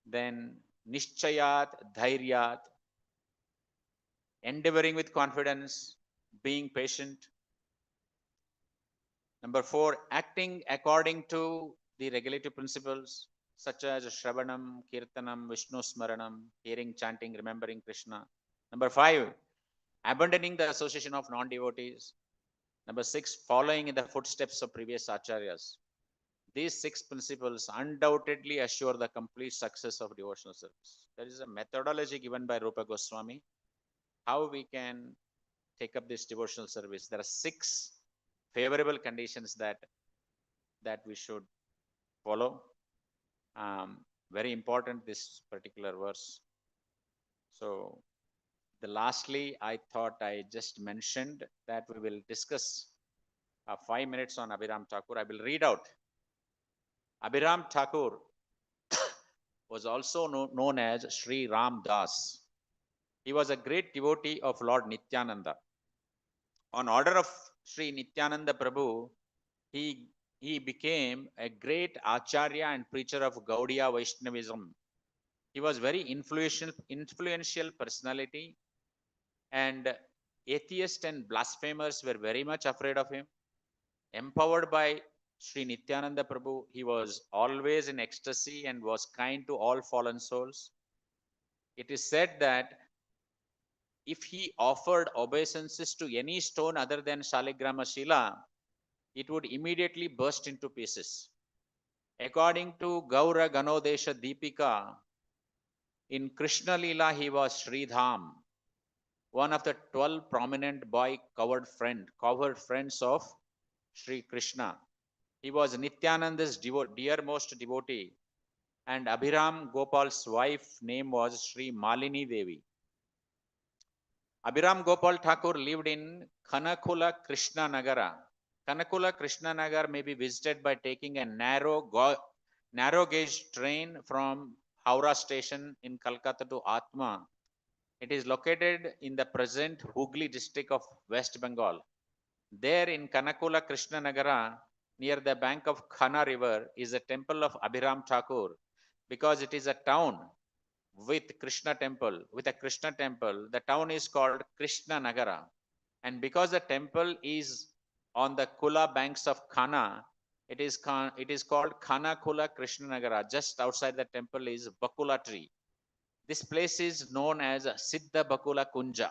Then nishchayat, dhairyat, endeavoring with confidence, being patient. Number 4, acting according to the regulative principles such as Shravanam, Kirtanam, Vishnu Smaranam, hearing, chanting, remembering Krishna. Number 5, abandoning the association of non-devotees. Number 6, following in the footsteps of previous acharyas. These 6 principles undoubtedly assure the complete success of devotional service. There is a methodology given by Rupa Goswami, how we can take up this devotional service. There are 6 favorable conditions that we should follow. Very important, this particular verse. So Lastly, I thought I just mentioned that we will discuss 5 minutes on Abhiram Thakur. I will read out. Abhiram Thakur was also known as Sri Ram Das. He was a great devotee of Lord Nityananda. On order of Sri Nityananda Prabhu, he, he became a great acharya and preacher of Gaudiya Vaishnavism. He was very influential personality, and atheists and blasphemers were very much afraid of him. Empowered by Sri Nityananda Prabhu, he was always in ecstasy and was kind to all fallen souls. It is said that if he offered obeisances to any stone other than Shaligrama Shila, it would immediately burst into pieces. According to Gaura Ganodesha Deepika, in Krishna Lila he was Sridham, one of the 12 prominent boy covered friends of Sri Krishna. He was Nityananda's dearmost devotee, and Abhiram Gopal's wife name was Sri Malini Devi. Abhiram Gopal Thakur lived in Kanakula Krishna Nagara. Kanakula Krishna Nagar may be visited by taking a narrow gauge train from Howrah station in Calcutta to Atma. It is located in the present Hooghly district of West Bengal. There in Kanakula Krishna Nagara, near the bank of Khana river, is a temple of Abhiram Thakur. Because it is a town with a Krishna temple, the town is called Krishna Nagara. And because the temple is on the Kula banks of Khana, it is called Khana Kula Krishna Nagara. Just outside the temple is Bakula tree. This place is known as Siddha Bakula Kunja.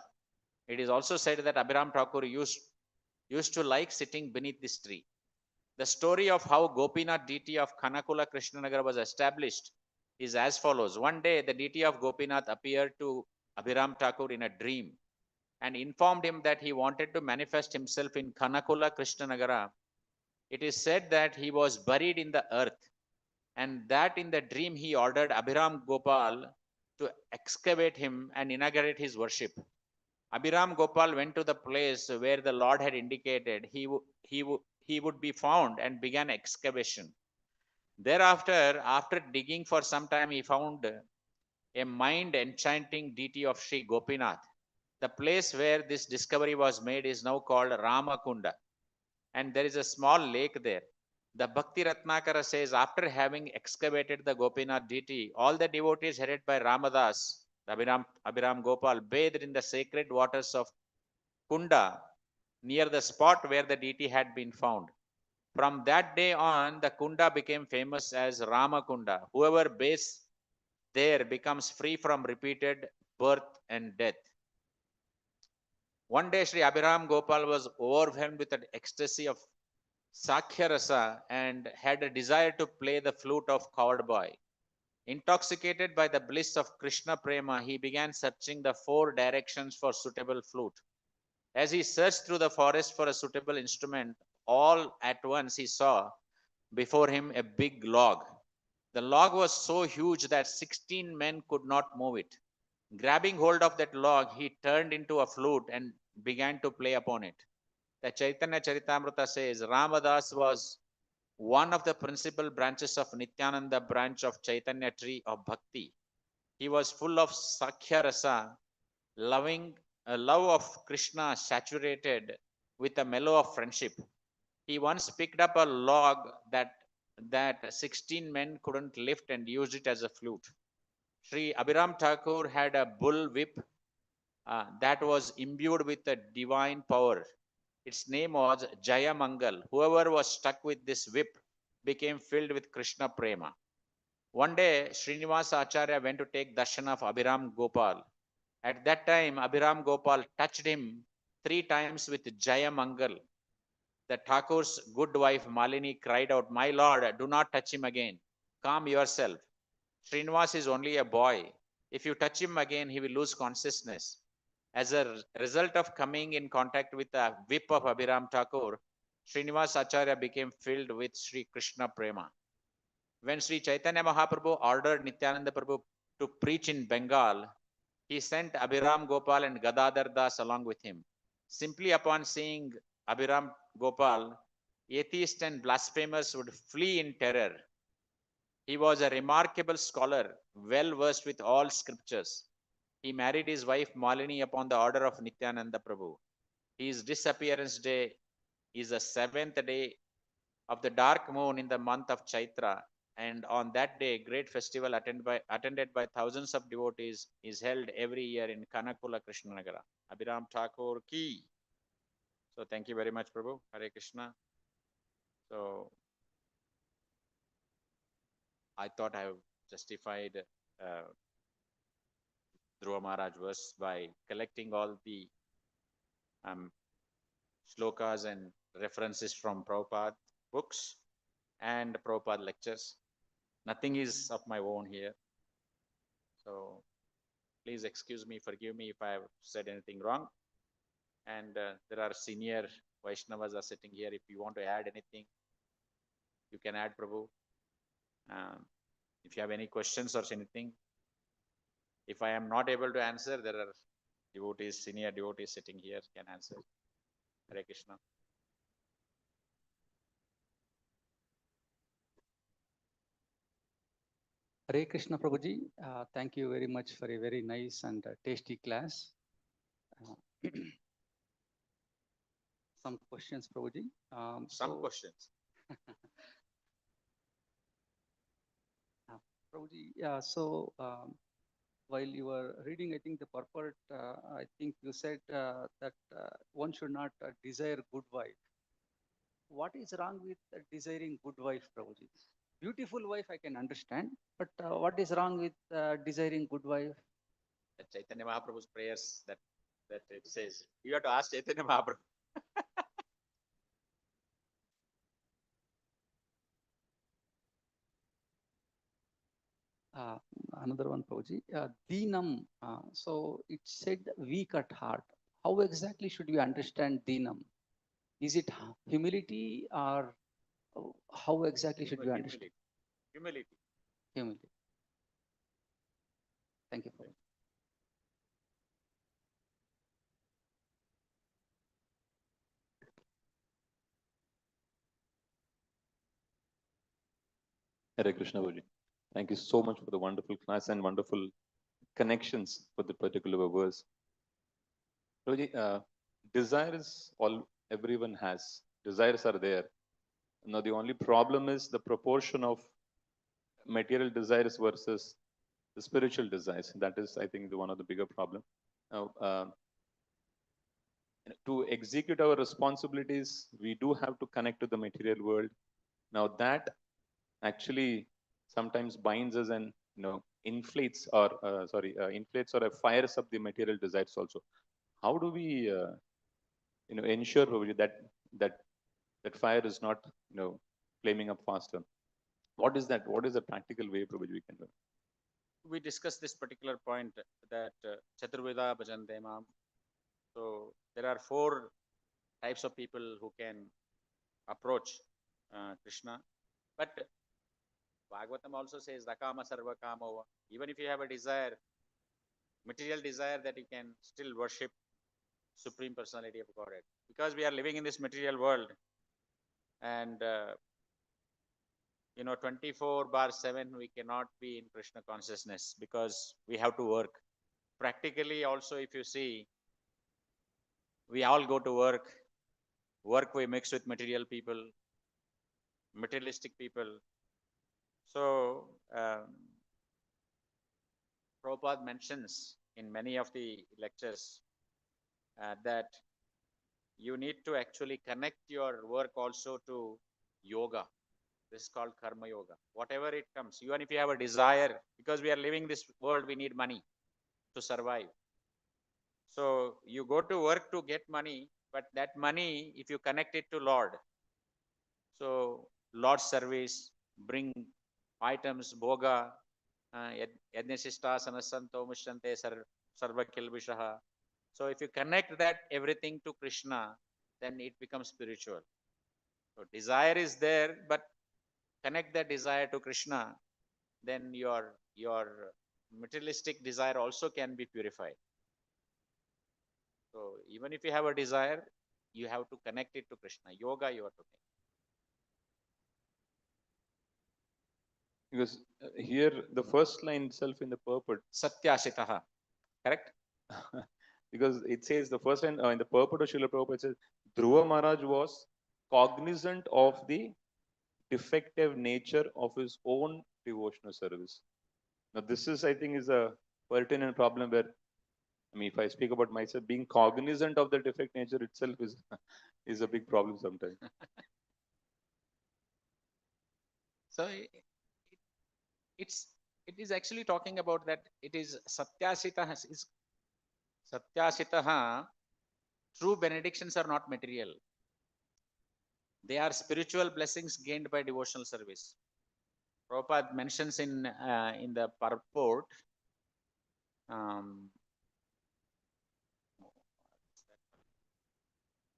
It is also said that Abhiram Thakur used to like sitting beneath this tree. The story of how Gopinath deity of Kanakula Krishnanagar was established is as follows. One day, the deity of Gopinath appeared to Abhiram Thakur in a dream and informed him that he wanted to manifest himself in Kanakula Krishnanagara. It is said that he was buried in the earth, and that in the dream he ordered Abhiram Gopal to excavate him and inaugurate his worship. Abhiram Gopal went to the place where the Lord had indicated he would be found and began excavation. Thereafter, after digging for some time, he found a mind enchanting deity of Sri Gopinath. The place where this discovery was made is now called Ramakunda, and there is a small lake there. The Bhakti Ratnakara says, after having excavated the Gopinath deity, all the devotees headed by Ramadas, Abhiram Gopal, bathed in the sacred waters of Kunda near the spot where the deity had been found. From that day on, the Kunda became famous as Ramakunda. Whoever bathes there becomes free from repeated birth and death. One day, Sri Abhiram Gopal was overwhelmed with an ecstasy of Sakhya Rasa and had a desire to play the flute of coward boy. Intoxicated by the bliss of Krishna Prema, he began searching the four directions for suitable flute. As he searched through the forest for a suitable instrument, all at once he saw before him a big log. The log was so huge that 16 men could not move it. Grabbing hold of that log, he turned into a flute and began to play upon it. The Chaitanya Charitamrita says Ramadas was one of the principal branches of Nityananda branch of Chaitanya tree of Bhakti. He was full of Sakhya Rasa, loving a love of Krishna saturated with a mellow of friendship. He once picked up a log that 16 men couldn't lift and used it as a flute. Sri Abhiram Thakur had a bull whip that was imbued with a divine power. Its name was Jaya Mangal. Whoever was stuck with this whip became filled with Krishna Prema. One day, Srinivasa Acharya went to take darshan of Abhiram Gopal. At that time, Abhiram Gopal touched him 3 times with Jaya Mangal. The Thakur's good wife Malini cried out, "My lord, do not touch him again. Calm yourself. Srinivas is only a boy. If you touch him again, he will lose consciousness." As a result of coming in contact with the whip of Abhiram Thakur, Srinivas Acharya became filled with Sri Krishna Prema. When Sri Chaitanya Mahaprabhu ordered Nityananda Prabhu to preach in Bengal, he sent Abhiram Gopal and Gadadhar Das along with him. Simply upon seeing Abhiram Gopal, atheists and blasphemers would flee in terror. He was a remarkable scholar, well versed with all scriptures. He married his wife Malini upon the order of Nityananda Prabhu. His disappearance day is the seventh day of the dark moon in the month of Chaitra, and on that day, great festival attended by thousands of devotees is held every year in Kanakula, Krishnanagara. Abhiram Thakur ki. So thank you very much, Prabhu. Hare Krishna. So I thought I have justified Dhruva Maharaj verse by collecting all the um, shlokas and references from Prabhupada books and Prabhupada lectures. Nothing is of my own here. So please excuse me, forgive me if I have said anything wrong. And there are senior Vaishnavas are sitting here. If you want to add anything, you can add, Prabhu. If you have any questions or anything, if I am not able to answer, there are devotees, senior devotees sitting here can answer. Hare Krishna. Hare Krishna Prabhuji, thank you very much for a very nice and tasty class. Some questions, Prabhuji. Some questions. Prabhuji, yeah, so while you were reading, I think the purport, I think you said that one should not desire good wife. What is wrong with desiring good wife, Prabhuji? Beautiful wife, I can understand, but what is wrong with desiring good wife? Chaitanya Mahaprabhu's prayers that it says. You have to ask Chaitanya Mahaprabhu. Another one, Prabhuji. Deenam. So it said weak at heart. How exactly should we understand Deenam? Is it humility or how exactly should we understand? Humility. Humility. Thank you, Prabhuji. Hare Krishna Bhuji. Thank you so much for the wonderful class and wonderful connections for the particular verse. Bhuji, desires all everyone has. Desires are there. Now the only problem is the proportion of material desires versus the spiritual desires. That is, I think, one of the bigger problem. Now, to execute our responsibilities, we do have to connect to the material world. Now that actually sometimes binds us and inflates or inflates or fires up the material desires also. How do we ensure that fire is not flaming up faster? What is that? What is the practical way through which we can do? We discussed this particular point that Chaturveda Bhajante Mam. So there are 4 types of people who can approach Krishna. But Bhagavatam also says, Rakama Sarva Kamo. Even if you have a desire, material desire, that you can still worship Supreme Personality of Godhead. Because we are living in this material world and 24/7 we cannot be in Krishna consciousness because we have to work. Practically also, if you see, we all go to work we mix with material people, materialistic people. So Prabhupada mentions in many of the lectures that you need to actually connect your work also to yoga. This is called karma yoga. Whatever it comes, even if you have a desire, because we are living this world, we need money to survive. So you go to work to get money, but that money, if you connect it to Lord, so Lord's service, bring items, bhoga, yajnasishta sanasanto mushyante sarva kilvishaha. So if you connect that everything to Krishna, then it becomes spiritual. So desire is there, but connect that desire to Krishna, then your materialistic desire also can be purified. So even if you have a desire, you have to connect it to Krishna. Yoga you are talking. Because here the first line itself in the purport, Satyasitaha. Correct? because it says the first line in the purport of Srila Prabhupada, it says Dhruva Maharaj was cognizant of the defective nature of his own devotional service. Now this is, I think, is a pertinent problem where, I mean, if I speak about myself, being cognizant of the defect nature itself is is a big problem sometimes. So it is actually talking about that it is Satyasitaha is Satyasitaha. True benedictions are not material. They are spiritual blessings gained by devotional service. Prabhupada mentions in the purport,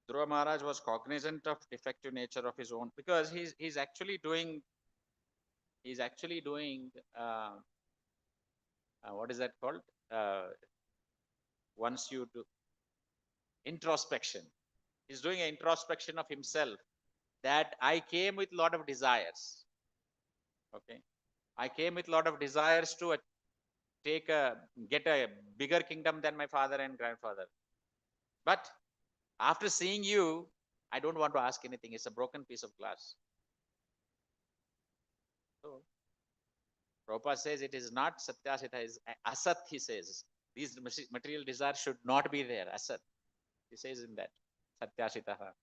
Dhruva Maharaj was cognizant of defective nature of his own, because he's actually doing what is that called? Once you do introspection, he's doing an introspection of himself, that I came with a lot of desires. Okay, I came with a lot of desires to get a bigger kingdom than my father and grandfather. But after seeing you, I don't want to ask anything. It's a broken piece of glass. So Prabhupada says it is not Satyasita, is Asat, he says. These material desires should not be there. Asat. He says in that. Satyasitaha.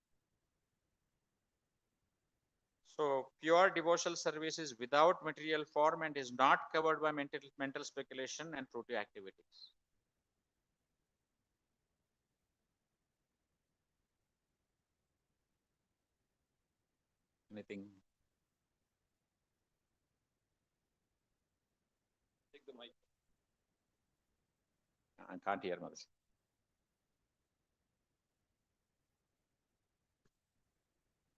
So pure devotional service is without material form and is not covered by mental speculation and fruitive activities. Anything? Take the mic. I can't hear much.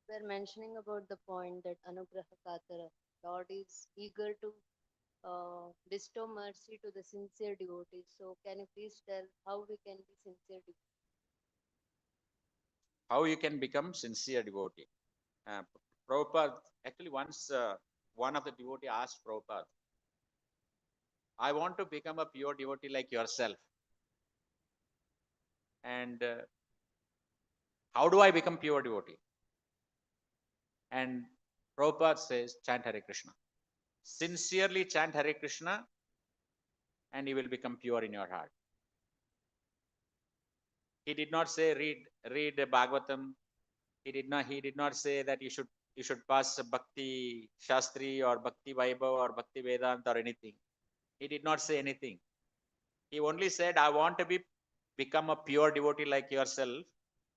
We're mentioning about the point that Anugraha Katara, Lord is eager to bestow mercy to the sincere devotees. So, can you please tell how we can be sincere devotees? How you can become sincere devotee? Prabhupada, actually once one of the devotee asked Prabhupada, I want to become a pure devotee like yourself. And how do I become pure devotee? And Prabhupada says, chant Hare Krishna. Sincerely chant Hare Krishna and you will become pure in your heart. He did not say read Bhagavatam. He did not say that you should pass Bhakti Shastri or Bhakti Vaibhav or Bhakti Vedanta or anything. He did not say anything. He only said, I want to become a pure devotee like yourself.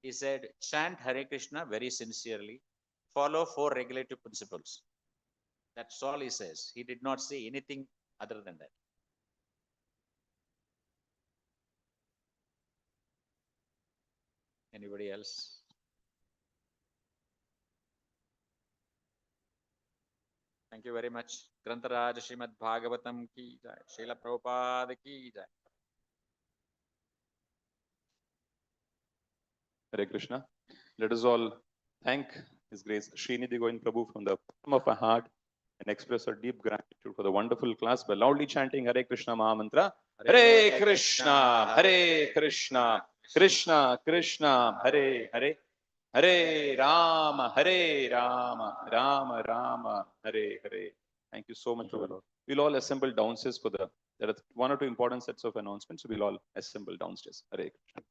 He said, chant Hare Krishna very sincerely. Follow 4 regulative principles. That's all he says. He did not say anything other than that. Anybody else? Thank you very much. Grantaraj Srimad Bhagavatam ki jai. Srila Prabhupada ki jai. Hare Krishna. Let us all thank His Grace Srinidhi Govinda Prabhu from the bottom of our heart and express our deep gratitude for the wonderful class by loudly chanting Hare Krishna Mahamantra. Hare Krishna, Hare Krishna, Krishna Krishna, Hare Hare, Hare Rama, Hare Rama, Rama Rama, Hare Hare. Thank you so much, Prabhu. We'll all assemble downstairs there are 1 or 2 important sets of announcements. So we'll all assemble downstairs. Hare Krishna.